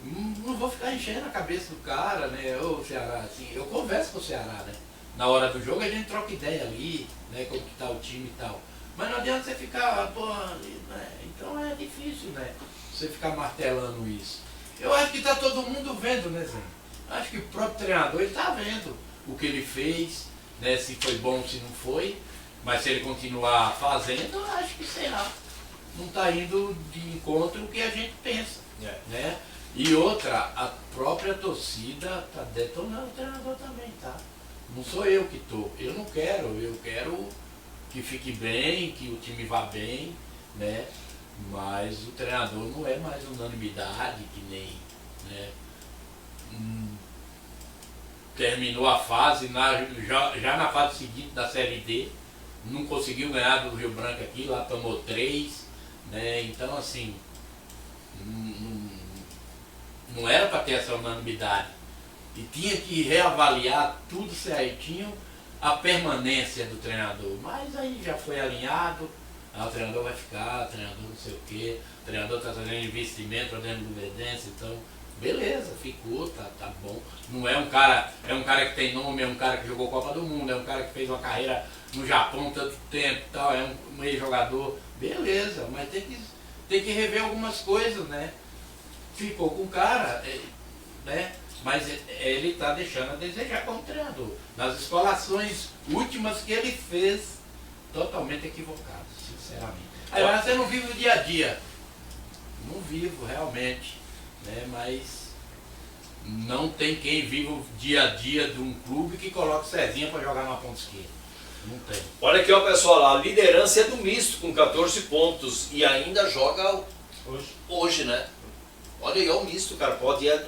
Não vou ficar enchendo a cabeça do cara, né? Ô Ceará, assim, eu converso com o Ceará, né? Na hora do jogo a gente troca ideia ali, né? Como que tá o time e tal. Mas não adianta você ficar, né? Então é difícil, né? Você ficar martelando isso. Eu acho que tá todo mundo vendo, né, Zé? Acho que o próprio treinador, ele tá vendo o que ele fez, né? Se foi bom, se não foi. Mas se ele continuar fazendo, eu acho que, sei lá, não tá indo de encontro o que a gente pensa, né? E outra, a própria torcida tá detonando o treinador também, tá? Não sou eu que tô, eu não quero, eu quero que fique bem, que o time vá bem, né? Mas o treinador não é mais unanimidade, que nem, né? Terminou a fase, já na fase seguinte da Série D, não conseguiu ganhar do Rio Branco aqui, lá tomou 3, né? Então assim, não era para ter essa unanimidade. E tinha que reavaliar tudo certinho, a permanência do treinador. Mas aí já foi alinhado, o treinador vai ficar, o treinador não sei o quê, o treinador está fazendo investimento para dentro do Luverdense, então beleza, ficou, tá bom. Não é um cara, que tem nome, é um cara que jogou Copa do Mundo, é um cara que fez uma carreira no Japão tanto tempo e tal, é um ex-jogador, beleza, mas tem que rever algumas coisas, né? Ficou com o cara, né? Mas ele está deixando a desejar como treinador. Nas escalações últimas que ele fez, totalmente equivocado, sinceramente. Aí você não vive o dia a dia. Não vivo realmente, né? Mas não tem quem viva o dia a dia de um clube que coloca o Cezinha para jogar na ponta esquerda. Não tem. Olha aqui, ó, pessoal, a liderança é do misto com 14 pontos e ainda joga hoje, né? Olha aí, ó, o misto, cara, pode ir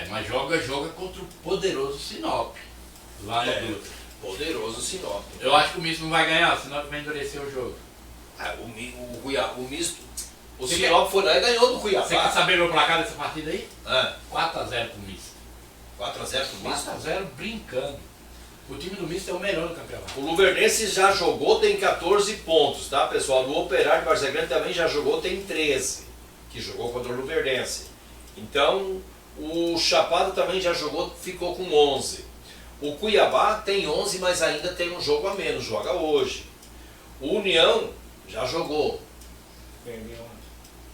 mas joga contra o poderoso Sinop. Lá no Dutra. Poderoso Sinop. Eu acho que o misto não vai ganhar, o Sinop vai endurecer o jogo. O misto. O Sinop foi lá e ganhou do Cuiabá. Você quer saber meu placar dessa partida aí? 4-0 pro misto. 4-0 pro misto? 4-0 brincando. O time do misto é o melhor do campeonato. O Luverdense já jogou, tem 14 pontos, tá, pessoal? O Operário de Várzea Grande também já jogou, tem 13. Que jogou contra o Luverdense. Então, o Chapada também já jogou, ficou com 11. O Cuiabá tem 11, mas ainda tem um jogo a menos, joga hoje. O União já jogou.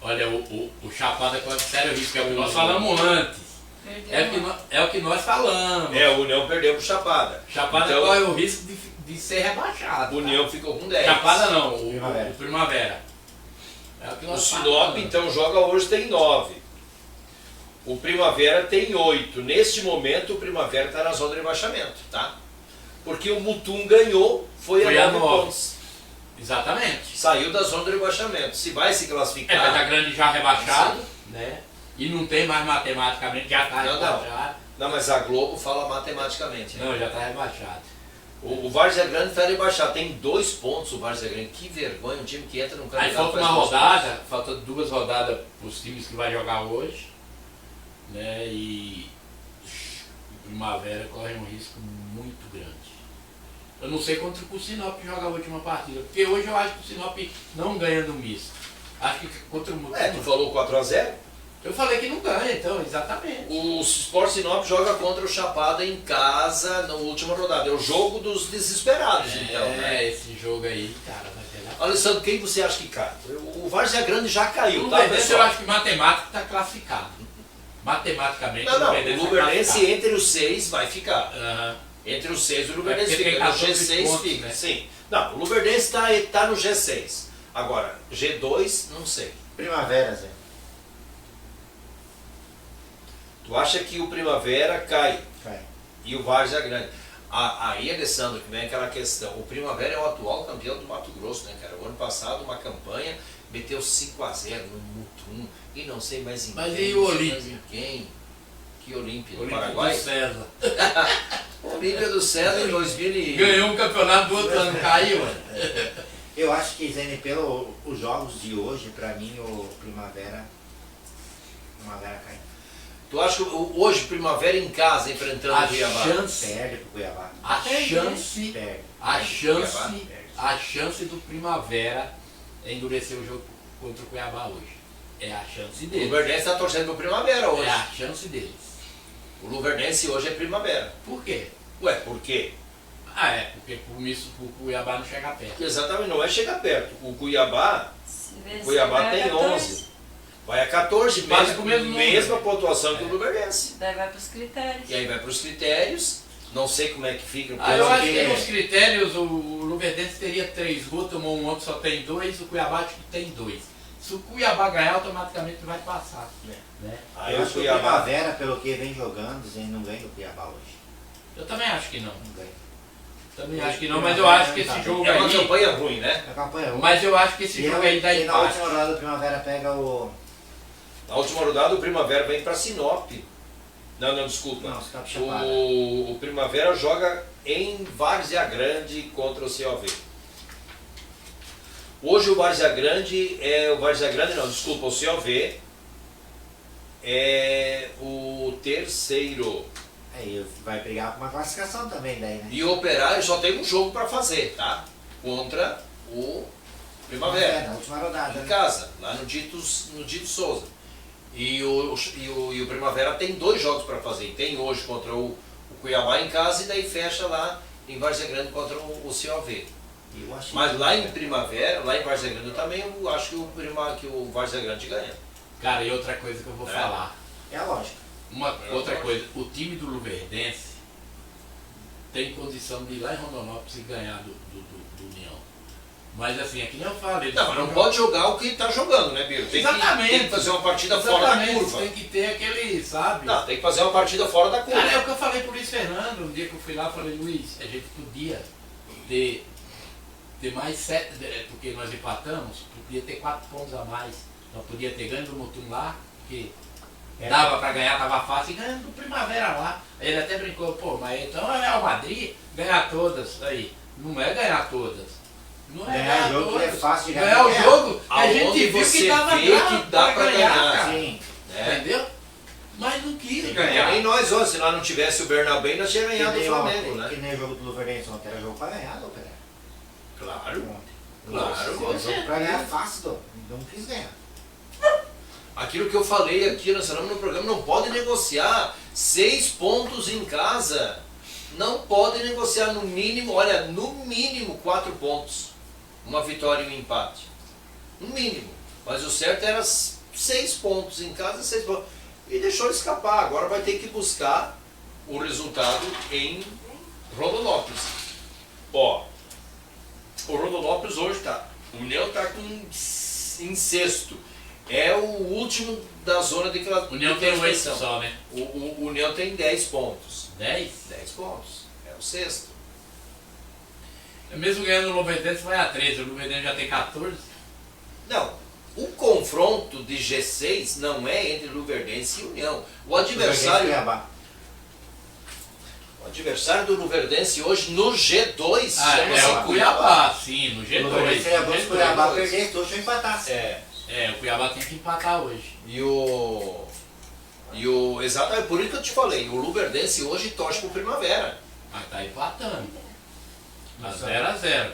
Olha, o Chapada corre sério risco, é o que nós falamos antes. É o que nós falamos. O União perdeu pro Chapada. Chapada então, corre o risco de ser rebaixado. O União ficou com 10. Chapada não, o Primavera. O Sinop então joga hoje, tem 9. O Primavera tem 8. Neste momento o Primavera está na zona de rebaixamento, tá? Porque o Mutum ganhou, foi a 9 pontos. Exatamente. Saiu da zona de rebaixamento. Se vai se classificar... Tá grande já rebaixado, né? E não tem mais matematicamente, já está rebaixado. Não, mas a Globo fala matematicamente. Né? Não, já está rebaixado. O Várzea Grande está rebaixado, tem 2 pontos o Várzea Grande. Que vergonha, um time que entra no campeonato. Aí falta uma rodada, falta 2 rodadas para os times que vai jogar hoje, né? E o Primavera corre um risco muito grande. Eu não sei contra o Sinop jogar a última partida, porque hoje eu acho que o Sinop não ganha do misto. Acho que contra o tu falou 4-0? Eu falei que não ganha, então, exatamente. O Sport Sinop joga contra o Chapada em casa na última rodada. É o jogo dos desesperados, então, né? Esse jogo aí, cara, vai ter lá. Alessandro, quem você acha que cai? O Várzea Grande já caiu, tá, Luverdense pessoal? eu acho que matemática está classificado. Matematicamente, não, o Luverdense entre os 6 vai ficar. Entre os 6 o Luverdense fica. No G6 pontos, fica, né? Sim. Não, o Luverdense tá no G6. Agora, G2, não sei. Primavera, Zé. Tu acha que o Primavera cai? Cai. E o Várzea Grande. Aí, Alessandro, que vem aquela questão. O Primavera é o atual campeão do Mato Grosso, né, cara? O ano passado, uma campanha, meteu 5-0 no Mutum e não sei mais em Mas quem. e o Olímpia? Quem? Que Olímpia? Olímpia Paraguai? do César. Olímpia do César em 2000 Ganhou um campeonato do outro ano, caiu. Eu acho que, Zene, pelos jogos de hoje, pra mim, o Primavera cai. Tu acha que hoje Primavera em casa enfrentando o Cuiabá? Perde pro Cuiabá. A chance do Primavera é endurecer o jogo contra o Cuiabá hoje. É a chance deles. O Luverdense está torcendo pro Primavera hoje. É a chance deles. O Luverdense hoje é Primavera. Por quê? Ué, por quê? Porque o Cuiabá não chega perto. Exatamente, não é chegar perto. O Cuiabá tem 11. Vai a 14, mesma pontuação que o Luverdense. Daí vai para os critérios. E aí vai para os critérios. Não sei como é que fica. Eu acho que nos critérios o Luverdense teria 3 gols, tomou um ontem, só tem 2, o Cuiabá acho que tem 2. Se o Cuiabá ganhar, automaticamente vai passar. Né? Aí eu acho que o Primavera, pelo que vem jogando, não ganha do Cuiabá hoje. Eu também acho que não. Não ganha. Também acho que não, mas eu acho que esse jogo aí... É uma campanha ruim, né? É uma campanha ruim. Mas eu acho que esse jogo aí dá empate. Na última rodada o Primavera pega o... Na última rodada o Primavera vem para Sinop. Não, desculpa. Não, o Primavera joga em Várzea Grande contra o COV. Hoje o Várzea Grande o COV é o terceiro. Aí vai brigar com uma classificação também daí, né? E o Operário só tem um jogo para fazer, tá? Contra o Primavera. Na última rodada. Em casa, lá no Dito Souza. E o Primavera tem 2 jogos para fazer. Tem hoje contra o Cuiabá em casa e daí fecha lá em Várzea Grande contra o COV. Mas lá em Primavera, lá em Várzea Grande também, eu acho que o Várzea Grande ganha. Cara, e outra coisa que eu vou falar. É a lógica. Outra coisa, o time do Luverdense tem condição de ir lá em Rondonópolis e ganhar do União. Mas assim, é que nem eu falei. Não pode jogar o que está jogando, né, Biro? Tem que fazer uma partida fora da curva. Tem que ter aquele, sabe? Não, tem que fazer uma partida fora da curva. Cara, é o que eu falei pro Luiz Fernando, um dia que eu fui lá, eu falei, Luiz, a gente podia ter mais 7, porque nós empatamos, podia ter 4 pontos a mais. Nós podia ter ganho do Mutum lá, porque dava para ganhar, tava fácil, e ganhando do Primavera lá. Ele até brincou, mas então é o Madrid ganhar todas aí. Não é ganhar todas. Não é ganhar jogo todas. É fácil de ganhar o jogo, a gente viu que dá para ganhar. Sim. Entendeu? Mas não quis ganhar. Nem nós, se lá não tivesse o Bernabé, nós tínhamos ganhado o Flamengo, né? Que nem o jogo do Luverdense ontem, era jogo para ganhar, do Operário. Claro. Claro. Jogo para ganhar fácil, não quis ganhar. Aquilo que eu falei aqui, nós falamos no programa, não pode negociar 6 pontos em casa. Não pode negociar no mínimo, olha, no mínimo 4 pontos. Uma vitória e um empate. No mínimo. Mas o certo era 6 pontos em casa, 6 pontos. E deixou escapar. Agora vai ter que buscar o resultado em Rondonópolis. Ó, o Rondonópolis hoje tá. O União está em 6º. É o último da zona de classificação. O União tem 8 só, né? O União tem 10 pontos. 10? 10 pontos. É o 6º. Mesmo ganhando o Luverdense vai a 13, o Luverdense já tem 14? Não. O confronto de G6 não é entre Luverdense e União. O adversário adversário do Luverdense hoje no G2. O Cuiabá, sim, no G2. O Luverdense seria bom se o Cuiabá perdesse hoje ou empatasse. O Cuiabá tem que empatar hoje. Exatamente, por isso que eu te falei, o Luverdense hoje torce pro Primavera. Mas tá empatando. Tá 0-0.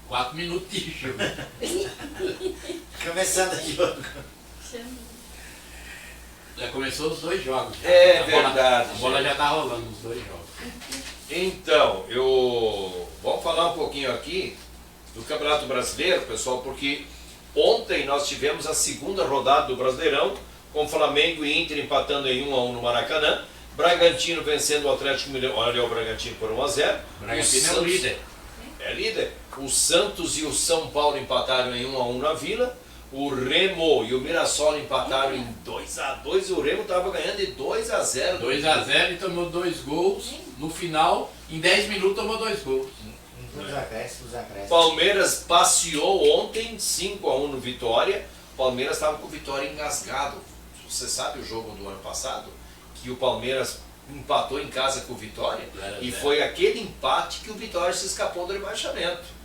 4 minutos de jogo. Começando o jogo. Já começou os 2 jogos. Já. Verdade. A bola já tá rolando os 2 jogos. Então, vamos falar um pouquinho aqui do Campeonato Brasileiro, pessoal, porque ontem nós tivemos a segunda rodada do Brasileirão, com Flamengo e Inter empatando em 1-1 no Maracanã, Bragantino vencendo o Atlético Mineiro, olha o Bragantino por 1-0. Bragantino é o líder. É líder. O Santos e o São Paulo empataram em 1-1 na Vila. O Remo e o Mirassol empataram em 2-2. O Remo estava ganhando de 2-0. 2-0 e tomou 2 gols. No final, em 10 minutos, tomou 2 gols. Os acréscimos. Palmeiras passeou ontem 5-1 no Vitória. Palmeiras estava com o Vitória engasgado. Você sabe o jogo do ano passado? Que o Palmeiras empatou em casa com o Vitória. E foi aquele empate que o Vitória se escapou do rebaixamento.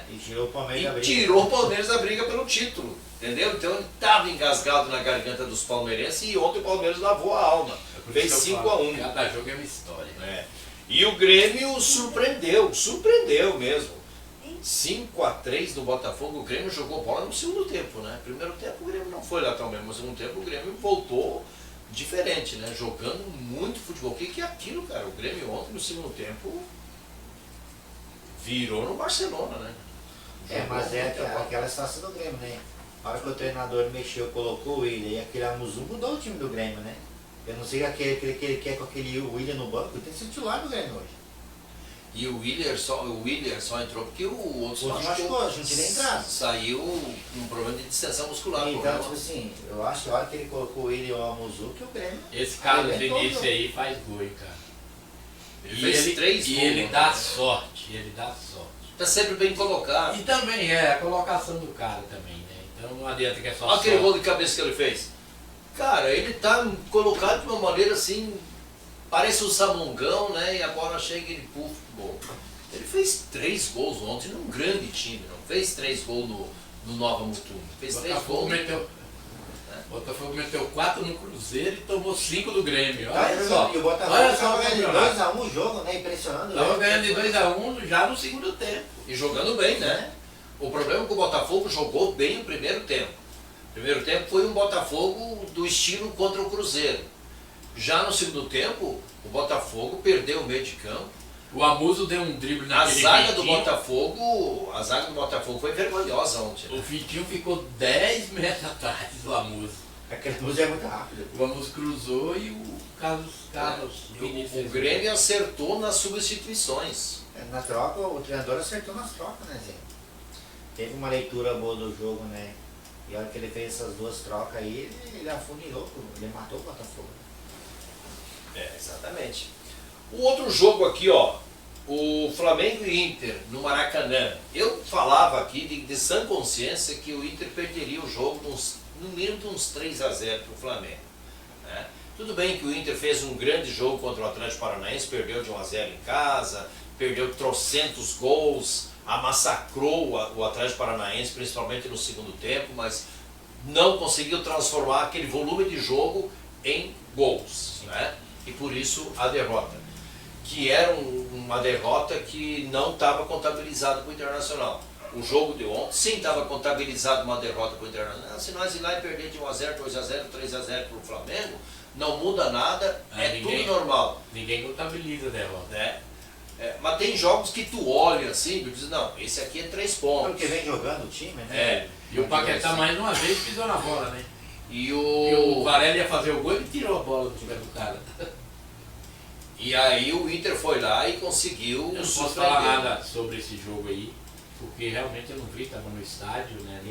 E tirou o Palmeiras da briga. Tirou o Palmeiras da briga pelo título. Entendeu? Então ele estava engasgado na garganta dos palmeirenses e ontem o Palmeiras lavou a alma. Fez 5-1. Cada jogo é uma história. E o Grêmio surpreendeu mesmo. 5-3 no Botafogo. O Grêmio jogou bola no segundo tempo, né? Primeiro tempo o Grêmio não foi lá tão bem, mas no segundo tempo o Grêmio voltou diferente, né? Jogando muito futebol. O que é aquilo, cara? O Grêmio ontem no segundo tempo virou no Barcelona, né? Mas aquela situação do Grêmio, né? A hora que o treinador mexeu, colocou o Willian e aquele Amuzu mudou o time do Grêmio, né? Eu não sei aquele que ele quer com aquele Willian no banco, ele tem que ser titular do Grêmio hoje. E o Willian só entrou porque o outro se machucou, a gente nem entrado. Saiu um problema de distensão muscular. Então, tipo assim, eu acho que a hora que ele colocou o Willian e o Amuzu, que o Grêmio... Esse cara do início aí faz gol, cara. Ele fez 3 gols. E ele dá sorte, Tá sempre bem colocado. E também a colocação do cara também, né? Então não adianta que é só olha aquele gol de cabeça que ele fez. Cara, ele tá colocado de uma maneira assim, parece um samongão, né? E a bola chega e ele puxa o gol. Ele fez 3 gols ontem num grande time, não fez 3 gols no Nova Mutum. Fez 3 gols. Botafogo meteu 4 no Cruzeiro e tomou 5 do Grêmio. Olha só. E o Botafogo estava ganhando de 2-1 o jogo, né? Impressionando. Estava ganhando de 2-1 já no segundo tempo. E jogando bem, né? O problema é que o Botafogo jogou bem o primeiro tempo. O primeiro tempo foi um Botafogo do estilo contra o Cruzeiro. Já no segundo tempo, o Botafogo perdeu o meio de campo. O Amuso deu um drible na A zaga do Botafogo foi vergonhosa ontem. O Vitinho ficou 10 metros atrás do Amuso. Aquele Amuso é muito rápido. O Amuso cruzou e o Carlos O Grêmio acertou nas substituições. Na troca, o treinador acertou nas trocas, né, Zé? Teve uma leitura boa do jogo, né? E a hora que ele fez essas 2 trocas aí, ele afunilou, ele matou o Botafogo. Exatamente. O outro jogo aqui, ó, o Flamengo e Inter no Maracanã. Eu falava aqui de sã consciência que o Inter perderia o jogo no mínimo de uns 3-0 para o Flamengo, né? Tudo bem que o Inter fez um grande jogo contra o Atlético Paranaense, perdeu de 1-0 em casa, perdeu trocentos gols, amassacrou o Atlético Paranaense, principalmente no segundo tempo, mas não conseguiu transformar aquele volume de jogo em gols, né? E por isso a derrota, que era uma derrota que não estava contabilizada para o Internacional. O jogo de ontem, sim, estava contabilizado uma derrota para o Internacional. Se nós ir lá e perder de 1-0, 2-0, 3-0 para o Flamengo, não muda nada, tudo normal. Ninguém contabiliza a derrota. Né? Mas tem jogos que tu olha assim e diz, não, esse aqui é 3 pontos. Porque vem jogando o time, né? E o Paquetá mais uma vez pisou na bola, né? E o Varela ia fazer o gol e tirou a bola do pé do cara. E aí o Inter foi lá e conseguiu. Eu não posso falar nada sobre esse jogo aí, porque realmente eu não vi, estava no estádio, né?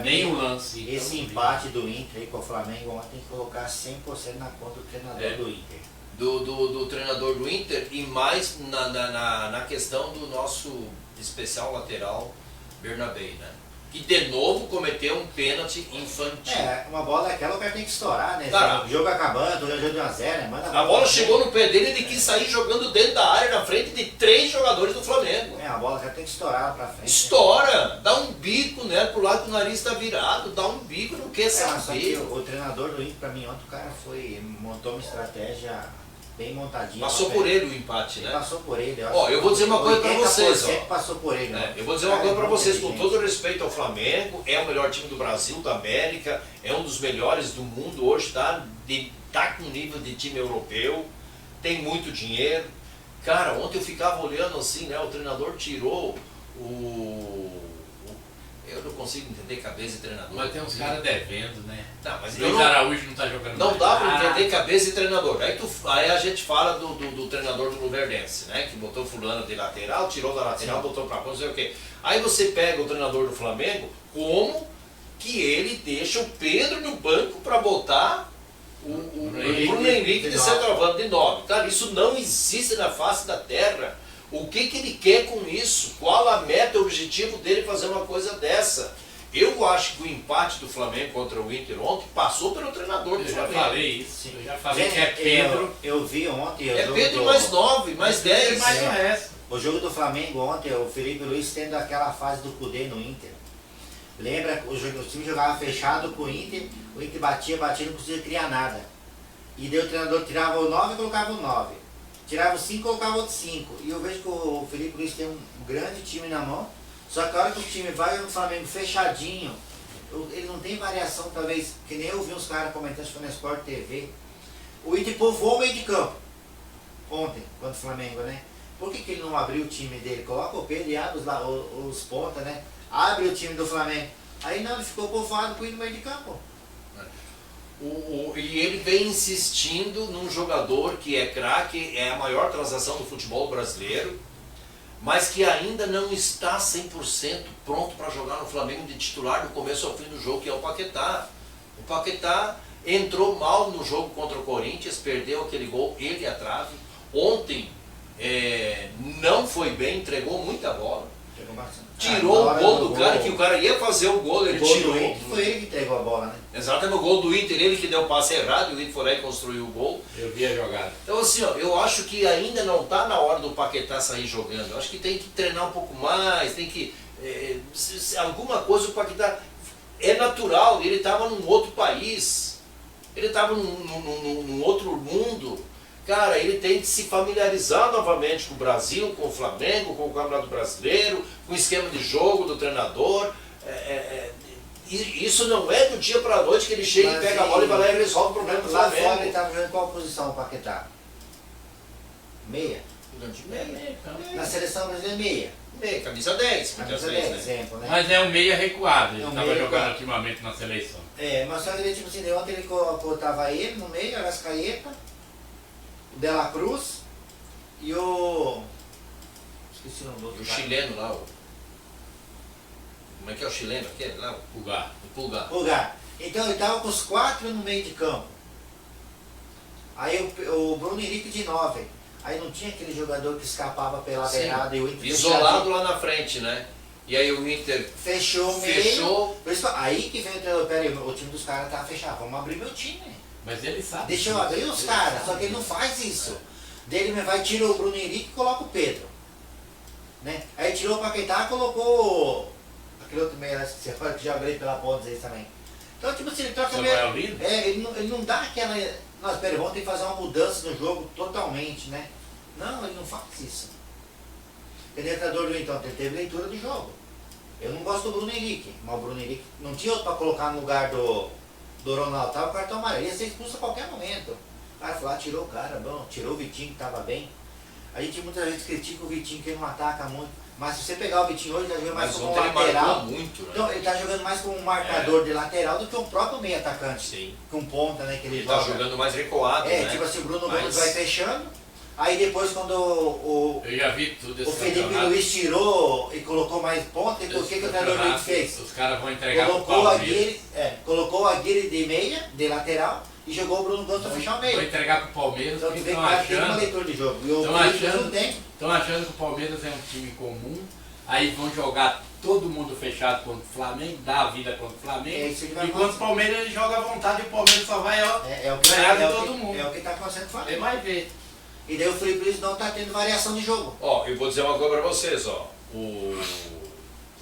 Nem o lance. Esse empate do Inter aí com o Flamengo ontem tem que colocar 100% na conta do treinador do Inter. Do treinador do Inter e mais na questão do nosso especial lateral Bernabé, né? que de novo cometeu um pênalti infantil. Uma bola daquela o cara tem que estourar, né? Cara, o jogo acabando, o jogo de 1-0, né? Manda a bola chegou no pé dele e ele quis sair jogando dentro da área na frente de 3 jogadores do Flamengo. A bola já tem que estourar pra frente. Estoura, dá um bico, né? Pro lado que o nariz tá virado, dá um bico, não quer saber. Só que o treinador do Inter, pra mim, ontem o cara montou uma estratégia bem montadinha. Passou por ele o empate, né? Passou por ele. Eu vou dizer uma coisa pra vocês. Passou por ele. Eu vou dizer uma coisa pra vocês, com todo respeito ao Flamengo, é o melhor time do Brasil, da América, é um dos melhores do mundo hoje, tá com nível de time europeu, tem muito dinheiro. Cara, ontem eu ficava olhando assim, né? O treinador tirou eu não consigo entender cabeça de treinador. Mas tem uns caras devendo, né? Tá, mas Luiz Araújo não tá jogando não mais dá pra nada. entender cabeça de treinador. Aí a gente fala do treinador do Luverdense, né? Que botou fulano de lateral, tirou da lateral, botou pra ponta, não sei o quê. Aí você pega o treinador do Flamengo, como que ele deixa o Pedro no banco pra botar o Bruno Henrique de centroavante de 9. Cara, isso não existe na face da terra. O que ele quer com isso? Qual a meta, o objetivo dele fazer uma coisa dessa? Eu acho que o empate do Flamengo contra o Inter ontem passou pelo treinador do Flamengo. Eu já falei isso. Eu já falei que é Pedro. Eu vi ontem. É Pedro mais 9, mais 10. Mais o resto. O jogo do Flamengo ontem, o Felipe Luiz tendo aquela fase do Cudê no Inter. Lembra? O time jogava fechado com o Inter batia, não conseguia criar nada. E daí o treinador tirava o 9 e colocava o 9. Tirava o 5 e colocava outro 5. E eu vejo que o Felipe Luiz tem um grande time na mão. Só que a hora que o time vai no Flamengo fechadinho, ele não tem variação, talvez, que nem eu vi uns caras comentando, acho que foi na Sport TV. O Inter povoou o meio de campo ontem, contra o Flamengo, né? Por que ele não abriu o time dele? Coloca o Pedro e abre os pontas, né? Abre o time do Flamengo. Aí não, ele ficou povoado com ele no meio de campo. E ele vem insistindo num jogador que é craque, é a maior transação do futebol brasileiro, mas que ainda não está 100% pronto para jogar no Flamengo de titular do começo ao fim do jogo, que é o Paquetá. O Paquetá entrou mal no jogo contra o Corinthians, perdeu aquele gol, ele a trave. Ontem não foi bem, entregou muita bola. Tirou o gol do cara, que o cara ia fazer o gol, ele tirou. Foi ele que entregou a bola, né? Exatamente, o gol do Inter, ele que deu o passe errado, o Inter foi lá e construiu o gol. Eu vi a jogada. Então assim, eu acho que ainda não está na hora do Paquetá sair jogando. Eu acho que tem que treinar um pouco mais, tem que... alguma coisa o Paquetá... É natural, ele estava num outro país, ele estava num outro mundo. Cara, ele tem que se familiarizar novamente com o Brasil, com o Flamengo, com o Campeonato Brasileiro, com o esquema de jogo do treinador. Isso não é do dia para a noite que ele chega e pega a bola e vai lá e resolve o problema do Flamengo. Lá fora ele estava jogando em qual posição o Paquetá? Meia? Meia. Na seleção brasileira, meia. Meia, camisa 10. Camisa 10, exemplo, né? Mas é um meia recuado, ele estava jogando recuado ultimamente na seleção. Mas só que ele, tipo assim, ontem ele colocava ele no meio, Arrascaeta, o De La Cruz e o... Esqueci o nome do outro. O chileno lá, como é que é o chileno aquele lá? Pulgar. Então ele estava com os 4 no meio de campo. Aí o Bruno Henrique de 9. Aí não tinha aquele jogador que escapava pela beirada e o Inter isolado lá na frente, né? E aí o Inter fechou o meio. Aí que vem o treinador, peraí, o time dos caras tá fechado, vamos abrir meu time. Mas ele sabe. Deixa eu abrir os caras, só que ele não faz isso. Daí ele vai, tira o Bruno Henrique e coloca o Pedro. Né? Aí tirou o Paquetá e colocou aquele outro meio que já abriu pela ponta aí também. Então, tipo assim, ele troca meio. Ele não dá aquela. Nós, peraí, vamos ter que fazer uma mudança no jogo totalmente, né? Não, ele não faz isso. O treinador do então, ele teve leitura de jogo. Eu não gosto do Bruno Henrique, mas o Bruno Henrique não tinha outro para colocar no lugar do Ronaldo, tava o cartão amarelo, ia ser expulso a qualquer momento. O cara falou, tirou o cara, bom, tirou o Vitinho que estava bem. A gente muitas vezes critica o Vitinho que ele não ataca muito, mas se você pegar o Vitinho hoje, ele tá jogando mais como um lateral. Muito, né? Então ele tá jogando mais como um marcador de lateral do que um próprio meio atacante. Sim. Com ponta, né? Que ele tá jogando mais recuado. Né? Tipo assim, o Bruno Gomes vai fechando. Aí depois quando eu já vi tudo o Felipe Luiz tirou e colocou mais ponta, e por que o treinador fez? Os caras vão entregar colocou o Aguirre de meia, de lateral, e jogou o Bruno Gomes para fechar o meio. Vou entregar pro Palmeiras, então, tem uma leitura de jogo. Estão achando que o Palmeiras é um time comum, aí vão jogar todo mundo fechado contra o Flamengo, dá a vida contra o Flamengo, enquanto o Palmeiras ele joga à vontade e o Palmeiras só vai ganhar de todo mundo. É o que está acontecendo com o Flamengo. Você vai ver. E daí o Felipe Luiz não está tendo variação de jogo. Ó, eu vou dizer uma coisa para vocês, ó. O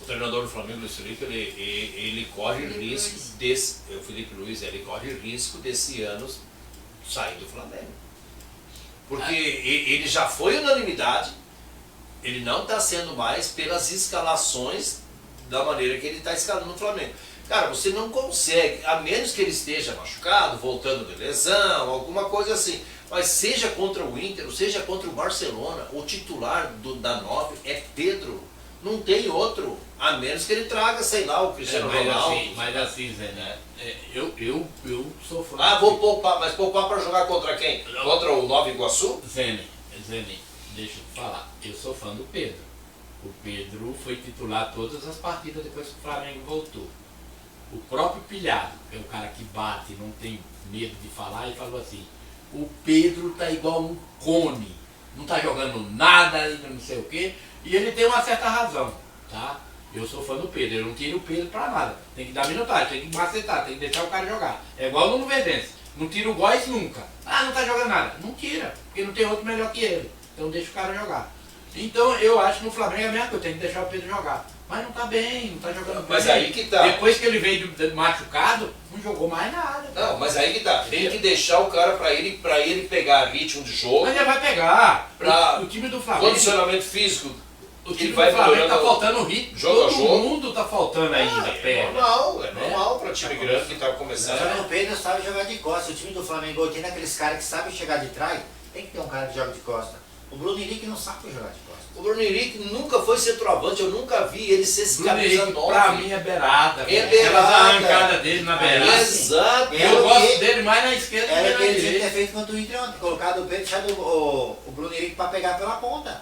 treinador do Flamengo, Luiz Felipe, ele corre risco desse. O Felipe Luiz, ele corre risco desse ano sair do Flamengo. Porque ele já foi unanimidade, ele não está sendo mais pelas escalações da maneira que ele está escalando no Flamengo. Cara, você não consegue, a menos que ele esteja machucado, voltando de lesão, alguma coisa assim. Mas seja contra o Inter, ou seja contra o Barcelona, o titular da 9 é Pedro. Não tem outro. A menos que ele traga, sei lá, o Cristiano Ronaldo. Mas assim, Zé, né? Eu sou fã. Ah, vou poupar, mas poupar para jogar contra quem? Contra o Nova Iguaçu? Zene, deixa eu te falar. Eu sou fã do Pedro. O Pedro foi titular todas as partidas depois que o Flamengo voltou. O próprio Pilhado, que é o cara que bate, não tem medo de falar, ele falou assim: o Pedro tá igual um cone, não tá jogando nada, ainda não sei o quê, e ele tem uma certa razão, tá? Eu sou fã do Pedro, eu não tiro o Pedro pra nada, tem que dar minutagem, tem que macetar, tem que deixar o cara jogar. É igual no Luverdense, não tira o Góis nunca. Ah, não tá jogando nada, não tira, porque não tem outro melhor que ele, então deixa o cara jogar. Então eu acho que no Flamengo é a mesma coisa, tem que deixar o Pedro jogar. Mas não tá bem, não tá jogando bem. Mas aí que tá. Depois que ele veio machucado, não jogou mais nada. Não, mas aí que tá. Tem que deixar o cara pra ele pegar ritmo de jogo. Mas ele vai pegar. O time do Flamengo. Condicionamento físico. O time do Flamengo tá faltando ritmo. Todo mundo tá faltando ainda. É normal pra time grande que tá começando. Só que o Pedro sabe jogar de costas. O time do Flamengo tem aqueles caras que sabem chegar de trás. Tem que ter um cara que joga de costas. O Bruno Henrique não sabe jogar de costas. O Bruno Henrique nunca foi centroavante, eu nunca vi ele ser esse camisa 9. Pra mim é beirada. É beirada. A arrancada dele na beirada. Exato. Eu gosto dele mais na esquerda que na direita. Era o que ele tinha que ter feito contra o Inter ontem. Colocado o Pedro e deixado o Bruno Henrique pra pegar pela ponta.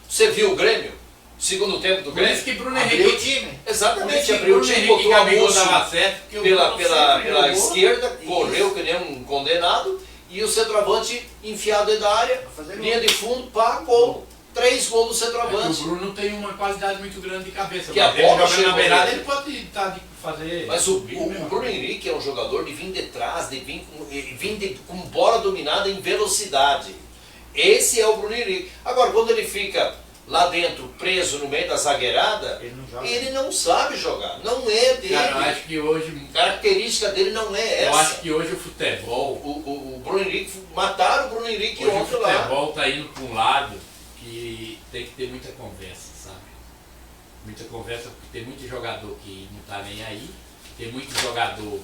Você viu o Grêmio? Segundo tempo do Grêmio? Por isso que Bruno Henrique... Abriu o time. Exatamente, abriu o time, botou a bolsa pela esquerda, correu que nem um condenado, e o centroavante enfiado dentro da área, linha de fundo, pá, gol. 3 gols do centroavante. O Bruno tem uma qualidade muito grande de cabeça. Que a bola chega na beirada, ele pode fazer... Mas o Bruno Henrique é um jogador de vir de trás, de vir com bola dominada em velocidade. Esse é o Bruno Henrique. Agora, quando ele fica lá dentro, preso no meio da zagueirada, ele não sabe jogar. Não é dele. Cara, eu acho que hoje... A característica dele não é essa. Eu acho que hoje o futebol... O Bruno Henrique, mataram o Bruno Henrique hoje ontem lá. O futebol tá indo para um lado que tem que ter muita conversa, sabe? Muita conversa, porque tem muito jogador que não tá nem aí, tem muito jogador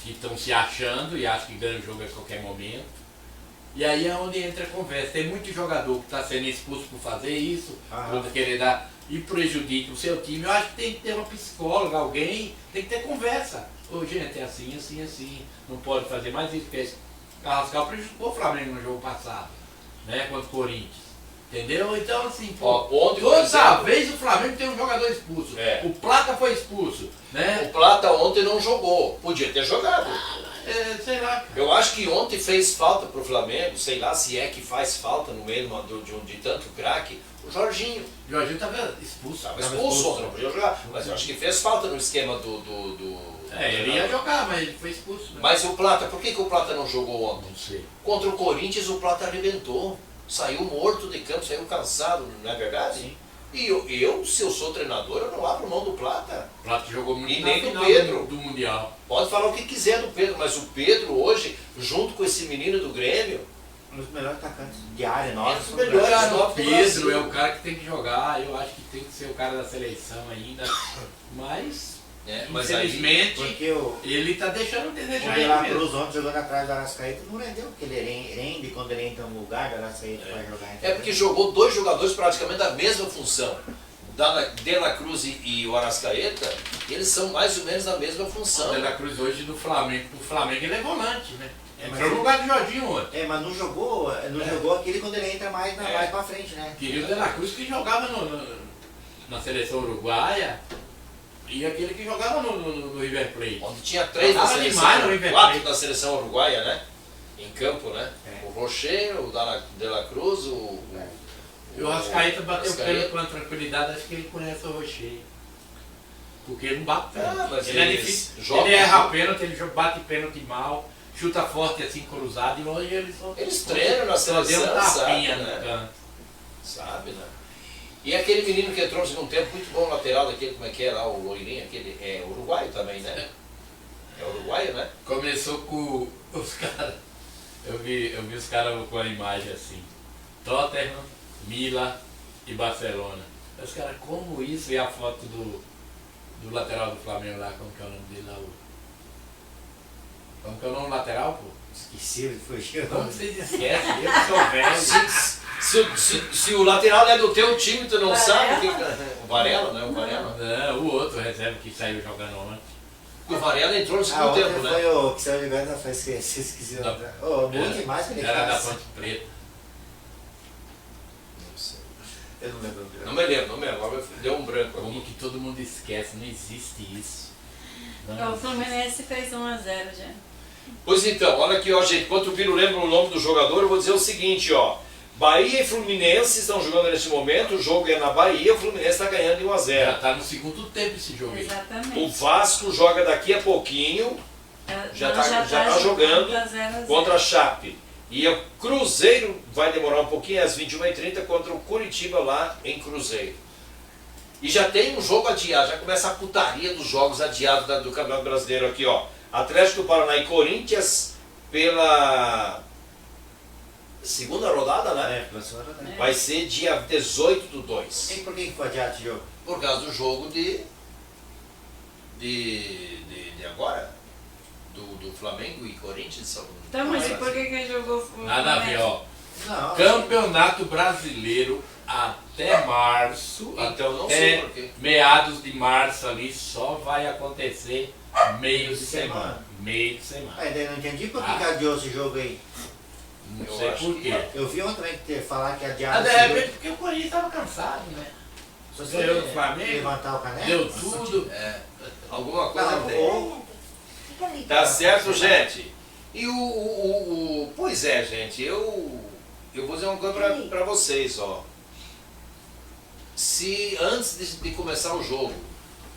que estão se achando e acham que ganha o jogo a qualquer momento. E aí é onde entra a conversa. Tem muito jogador que está sendo expulso por fazer isso, por querer dar e prejudica o seu time. Eu acho que tem que ter uma psicóloga, alguém, tem que ter conversa. Ô, gente, é assim, assim, assim, não pode fazer mais isso, porque Carrascal prejudicou o Flamengo no jogo passado, né, contra o Corinthians. Entendeu? Então, assim, toda vez o Flamengo tem um jogador expulso. O Plata foi expulso, né? O Plata ontem não jogou, podia ter jogado. Sei lá. Eu acho que ontem fez falta pro Flamengo, sei lá se é que faz falta no meio de tanto craque, o Jorginho. O Jorginho estava expulso. Estava expulso ontem, não podia jogar. Mas eu acho que fez falta no esquema ele ia jogar, mas ele foi expulso. Né? Mas o Plata, por que o Plata não jogou ontem? Não sei. Contra o Corinthians o Plata arrebentou. Saiu morto de campo, saiu cansado, não é verdade? Sim. E eu, se eu sou treinador, eu não abro mão do Plata. O Plata jogou muito e nem do Pedro. Do Mundial. Pode falar o que quiser do Pedro, mas o Pedro hoje, junto com esse menino do Grêmio, um dos melhores atacantes de área nossa. O Pedro é o cara que tem que jogar, eu acho que tem que ser o cara da seleção ainda, mas infelizmente aí, ele tá deixando de desejar. O De La Cruz ontem jogando atrás do Arrascaeta não rendeu, porque ele rende quando ele entra no lugar do Arrascaeta para jogar. É porque jogou 2 jogadores praticamente da mesma função. De La Cruz e o Arrascaeta, eles são mais ou menos da mesma função. O De La Cruz hoje do Flamengo ele é volante, né? Entrou no lugar do Jorginho ontem. Mas não jogou aquele quando ele entra mais pra frente, né? Queria o De La Cruz que jogava na seleção uruguaia e aquele que jogava no River Plate. Onde tinha 3 da seleção, 4 da seleção uruguaia, né? Em campo, né? O Rocher, o De La Cruz, o E o Arrascaeta bateu o pênalti com tranquilidade, acho que ele conhece o Rocher. Porque ele não bate pênalti. Mas ele é difícil. Ele erra pênalti, ele bate pênalti mal, chuta forte assim, cruzado, e hoje eles treinam na seleção, deu um tapinha, sabe, né? no canto. Sabe, né? E aquele menino que entrou no tempo muito bom lateral daquele, como é que é lá, o loirinho, aquele é uruguaio também, né? É uruguaio, né? Começou com os caras. Eu vi os caras com a imagem assim. Tottenham, Milan e Barcelona. Os caras, como isso? E a foto do lateral do Flamengo lá, como que é o nome dele lá? Como que é o nome do lateral, pô? Esqueci, foi. Como vocês esquecem? Eu que sou velho. Se o lateral é do teu time, tu não sabe o Varela, né? O Varela. Não, o outro reserva que saiu jogando ontem. O Varela entrou no segundo tempo, né? Foi o que saiu jogando, foi esqueci. Bom demais que ele era faz. da Ponte Preta. Eu não lembro. Não me lembro. Agora deu um branco. Como que todo mundo esquece? Não existe isso. O Fluminense fez 1-0 já. Pois então, olha aqui, ó, gente. Enquanto o Biro lembra o nome do jogador, eu vou dizer o seguinte, ó. Bahia e Fluminense estão jogando neste momento, o jogo é na Bahia, o Fluminense está ganhando de 1-0. Já está no segundo tempo esse jogo aí. Exatamente. O Vasco joga daqui a pouquinho, já está jogando contra a Chape. E o Cruzeiro vai demorar um pouquinho, às 21h30, contra o Curitiba lá em Cruzeiro. E já tem um jogo adiado, já começa a putaria dos jogos adiados do Campeonato Brasileiro aqui, ó. Atlético do Paraná e Corinthians pela segunda rodada, né? Vai ser dia 18/2. E por que foi adiado esse jogo? Por causa do jogo de agora, do Flamengo e Corinthians. Então, mas e por que jogou o Nada a ver, ó. Não, Campeonato Brasileiro até março, Então não sei por quê. meados de março ali, só vai acontecer meio de semana. Meio de semana. Ainda não entendi por que adiou esse jogo aí. Não sei por quê. Eu vi ontem falar que adiaram De esse jogo. repente, porque o Corinthians estava cansado, né? Se você Ganhou do Flamengo, levantar o caneco, deu tudo. Alguma coisa Não, tem. Tá certo, gente? E pois é, gente, eu vou dizer uma coisa pra vocês, ó. Se antes de começar o jogo,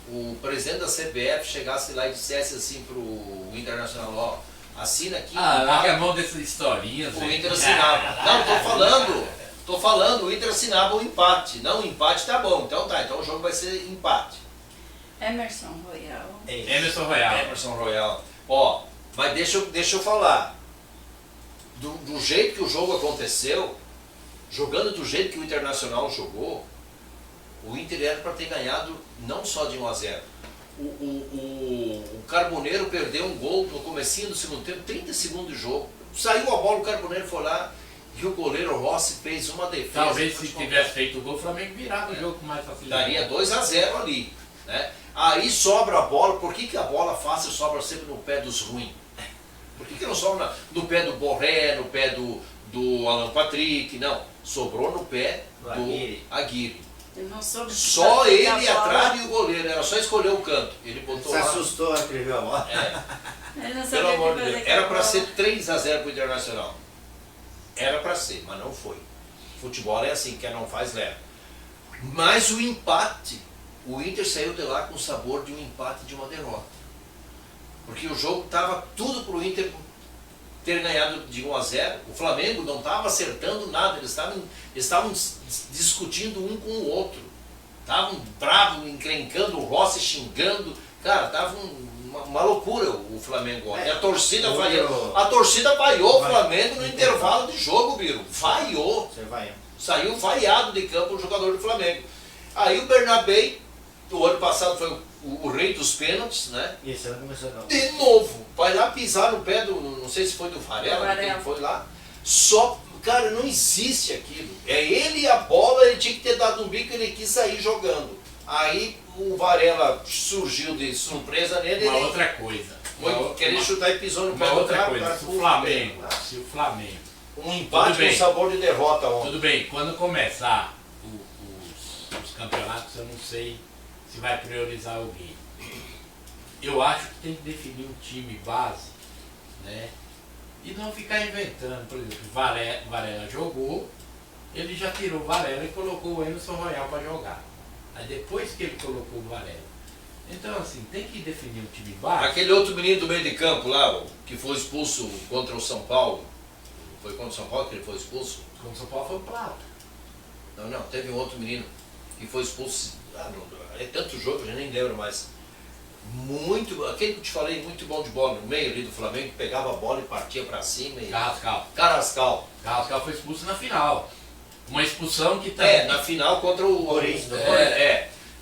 o presidente da CBF chegasse lá e dissesse assim pro Internacional, ó, assina aqui. Larga a mão dessas historinhas. O Inter assinava. Não, tô falando, o Inter assinava o empate. Não, o empate tá bom. Então o jogo vai ser empate. Emerson Royal. Emerson Royal. Ó, mas deixa eu falar. Do jeito que o jogo aconteceu, jogando do jeito que o Internacional jogou, o Inter era para ter ganhado não só de 1-0. O Carboneiro perdeu um gol no comecinho do segundo tempo, 30 segundos de jogo. Saiu a bola, o Carboneiro foi lá e o goleiro Rossi fez uma defesa. Talvez se tivesse feito o gol, o Flamengo virava o jogo com mais facilidade. Daria 2-0 ali, né? Aí sobra a bola. Por que a bola fácil sobra sempre no pé dos ruins? Por que não sobra no pé do Borré, no pé do Alan Patrick? Não, sobrou no pé do Aguirre. Só ele atrás e o goleiro, era só escolher o canto. Ele botou lá. Se assustou, escreveu a bola. Pelo amor de Deus. Era para ser 3-0 para o Internacional. Era para ser, mas não foi. Futebol é assim, quem não faz leva. Mas o empate, o Inter saiu de lá com o sabor de um empate, de uma derrota. Porque o jogo estava tudo para o Inter ter ganhado de 1-0. O Flamengo não estava acertando nada, eles estavam discutindo um com o outro. Estavam bravos, encrencando, o Rossi xingando. Cara, estava uma loucura o Flamengo ontem. A torcida vaiou o Flamengo no intervalo de jogo, Biro. Vaiou. Saiu vaiado de campo o jogador do Flamengo. Aí o Bernabé, o ano passado foi o rei dos pênaltis, né? Isso, não começou não. De novo, vai lá pisar no pé do, não sei se foi do Varela, quem foi lá. Só, cara, não existe aquilo. É ele e a bola, ele tinha que ter dado um bico, ele quis sair jogando. Aí o Varela surgiu de surpresa nele. Uma outra coisa. Querer chutar e pisou no pé do outra cara. Coisa. Se o Flamengo. Um empate com sabor de derrota ontem. Tudo bem, quando começar os campeonatos, eu não sei se vai priorizar alguém. Eu acho que tem que definir um time base, né? E não ficar inventando. Por exemplo, Varela jogou, ele já tirou o Varela e colocou o Emerson Royal para jogar. Aí depois que ele colocou o Varela. Então assim, tem que definir o time baixo. Aquele outro menino do meio de campo lá, o que foi expulso contra o São Paulo. Foi contra o São Paulo que ele foi expulso? Contra o São Paulo foi o Plata. Não, teve um outro menino que foi expulso. É tanto jogo, eu já nem lembro mais. Aquele que eu te falei, muito bom de bola no meio ali do Flamengo, que pegava a bola e partia pra cima. Carrascal Foi expulso na final. Uma expulsão que tá. Na final contra o Corinthians.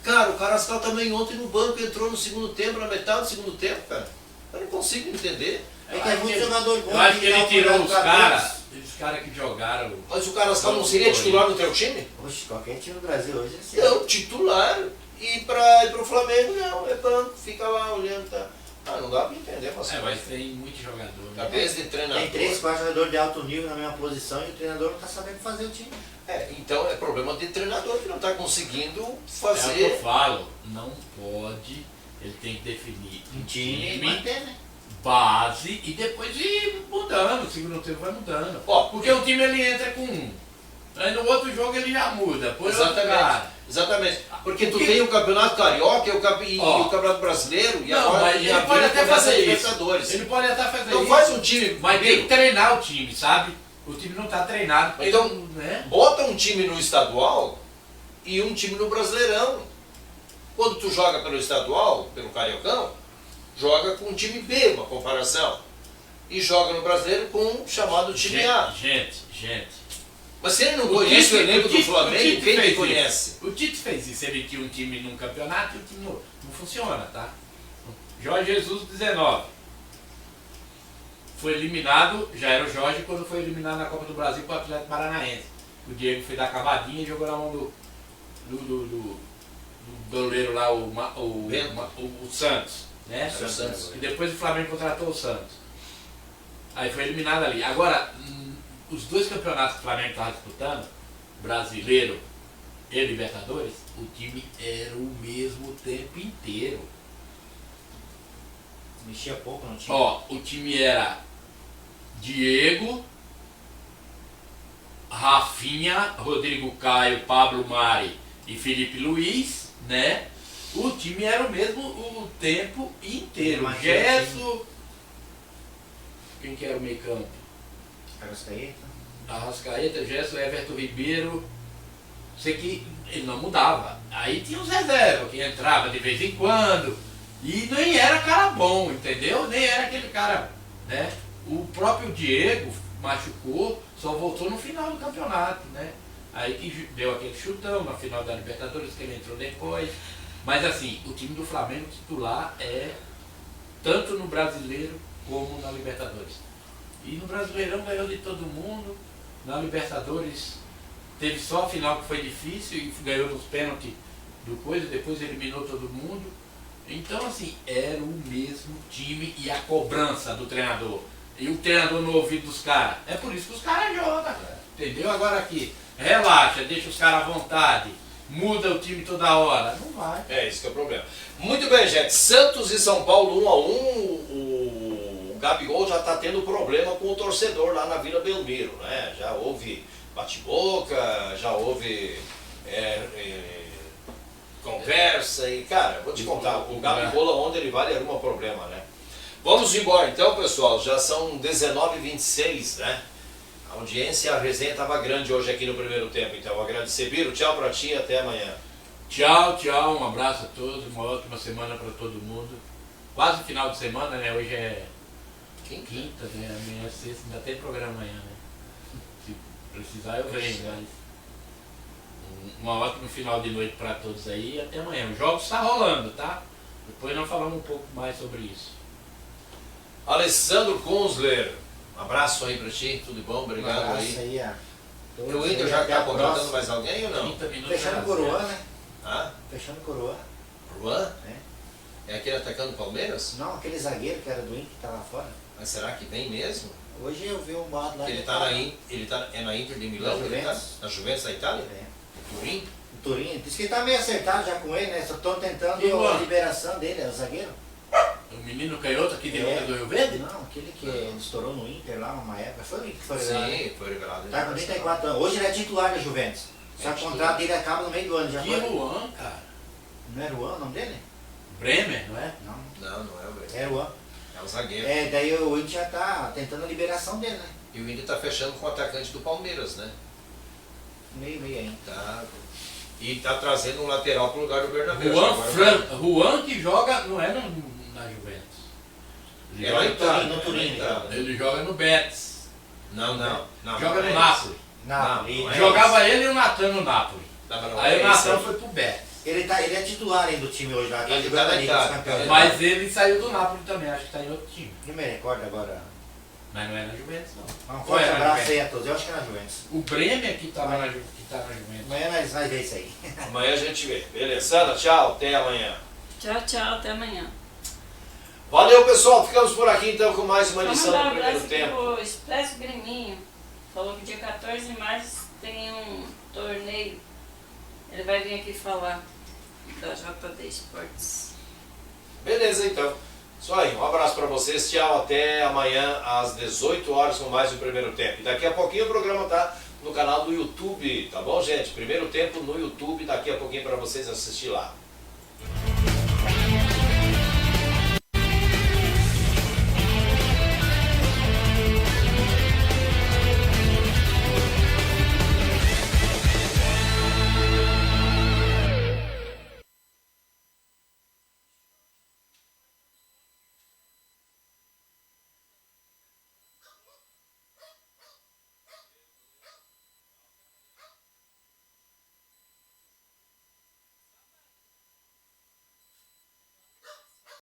Cara, o Carrascal também ontem no banco entrou no segundo tempo, na metade do segundo tempo, cara. Eu não consigo entender. É que é muito jogador bom. Eu acho que ele tirou os caras que jogaram. Mas o Carrascal não seria titular no teu time? Oxe, qualquer time do Brasil hoje é assim. Não, titular. E pro Flamengo não, é banco, fica lá olhando, tá? Não dá pra entender, mas tem muito jogador. Cabeça de treinador. Tem 3, 4 jogadores de alto nível na mesma posição e o treinador não tá sabendo fazer o time. Então é problema de treinador que não tá conseguindo fazer. É o que eu falo, não pode, ele tem que definir um time, manter, né? Base e depois ir mudando, o segundo tempo vai mudando. Porque o time ele entra com um, aí no outro jogo ele já muda. Exatamente. Porque tu tem o Campeonato Carioca e o Campeonato Brasileiro e agora mas ele pode até fazer isso. Libertadores. Ele pode até fazer então isso. Faz um time. Mas tem que treinar o time, sabe? O time não está treinado. Então, bota um time no estadual e um time no Brasileirão. Quando tu joga pelo estadual, pelo Cariocão, joga com o time B, uma comparação. E joga no Brasileiro com um chamado time A. Gente. Mas se ele não conhece o elenco do Flamengo, quem que conhece? O Tite fez isso, ele tinha um time num campeonato e o time não funciona, tá? Jorge Jesus, 19. Foi eliminado, já era o Jorge quando foi eliminado na Copa do Brasil com o Atlético Paranaense. O Diego foi dar cavadinha e jogou na mão do goleiro lá, o Santos, né? O Santos. E depois o Flamengo contratou o Santos. Aí foi eliminado ali. Agora, os dois campeonatos que o Flamengo estava disputando, Brasileiro e Libertadores, o time era o mesmo tempo inteiro. Mexia pouco no time. O time era Diego, Rafinha, Rodrigo Caio, Pablo Mari e Felipe Luiz, né? O time era o mesmo o tempo inteiro. Gesso. Quem que era o meio campo? Arrascaeta, Gesso, Everton Ribeiro. Sei que ele não mudava. Aí tinha os reservas que entrava de vez em quando. E nem era cara bom, entendeu? Nem era aquele cara, né? O próprio Diego machucou, só voltou no final do campeonato, né? Aí que deu aquele chutão na final da Libertadores, que ele entrou depois. Mas assim, o time do Flamengo titular é tanto no Brasileiro como na Libertadores. E no Brasileirão ganhou de todo mundo, na Libertadores teve só a final que foi difícil e ganhou nos pênaltis do coisa, depois eliminou todo mundo. Então assim, era o mesmo time e a cobrança do treinador. E o treinador no ouvido dos caras. É por isso que os caras jogam, entendeu? Agora aqui, relaxa, deixa os caras à vontade, muda o time toda hora. Não vai. Isso que é o problema. Muito bem, gente. Santos e São Paulo 1-1. O Gabigol já está tendo problema com o torcedor lá na Vila Belmiro, né? Já houve bate-boca, já houve conversa e, cara, vou te contar, o Gabigol onde ele vai, ele arruma problema, né? Vamos embora então, pessoal, já são 19h26, né? A audiência, a resenha estava grande hoje aqui no primeiro tempo, então eu agradecer, Biro, tchau pra ti e até amanhã. Tchau, um abraço a todos, uma ótima semana para todo mundo. Quase final de semana, né? Hoje é quinta, né? Amanhã é sexta, ainda tem programa amanhã, né? Se precisar eu venho, mas um ótimo final de noite para todos aí e até amanhã. Os jogos estão rolando, tá? Depois nós falamos um pouco mais sobre isso. Alessandro Kunzler, um abraço aí pra ti, tudo bom? Obrigado um abraço aí. O Inter já está contratando mais alguém ou não? Fechando Coroa, né? Ah? Fechando Coroa. Coroa? É aquele atacando Palmeiras? Não, aquele zagueiro que era do Inter que tá lá fora. Mas será que vem mesmo? Hoje eu vi um boato lá. Ele tá na Inter de Milão? Na Juventus da Itália? Turim? Turim. Diz que ele tá meio acertado já com ele, né? Só estão tentando a liberação dele, é o zagueiro. O menino canhoto aqui de do Rio Verde? Não, aquele que estourou no Inter lá uma época. Foi o Inter que foi Sim, revelado, né? foi revelado. Tá com 34 anos. Hoje ele é titular da Juventus. Só que o contrato dele acaba no meio do ano. Já Que foi. Ruan, cara. Não é Ruan o nome dele? Bremer, não é? Não. Não, não é o Bremer. É Ruan. É o zagueiro. É, daí o Inter já tá tentando a liberação dele, né? E o Inter tá fechando com o atacante do Palmeiras, né? Meio ainda. Tá. E tá trazendo um lateral pro lugar do Bernabéu. Juan que joga, não é na Juventus. Ele joga no Turim. Ele joga no Betis. Não. Joga no Napoli. Não, jogava ele e o Natan no Napoli. Aí o Natan foi pro Betis. Ele é titular ainda do time hoje lá. Ele tá na Itália. Mas ele saiu do Napoli também, acho que tá em outro time. Não me recordo agora. Mas não é na Juventus, não. Um forte abraço aí a todos. Eu acho que é na Juventus. O Bremer que tá na Juventus. Amanhã nós vemos isso aí. Amanhã a gente vê. Beleza, Sandra, tchau, até amanhã. Tchau, até amanhã. Valeu, pessoal. Ficamos por aqui então com mais uma Vamos edição dar do um primeiro abraço tempo. pro Expresso Greminho. Falou que dia 14 de março tem um torneio. Ele vai vir aqui falar da JD Esportes. Beleza, então. Isso aí, um abraço para vocês. Tchau, até amanhã às 18 horas com mais o primeiro tempo. E daqui a pouquinho o programa tá no canal do YouTube, tá bom, gente? Primeiro tempo no YouTube, daqui a pouquinho para vocês assistir lá.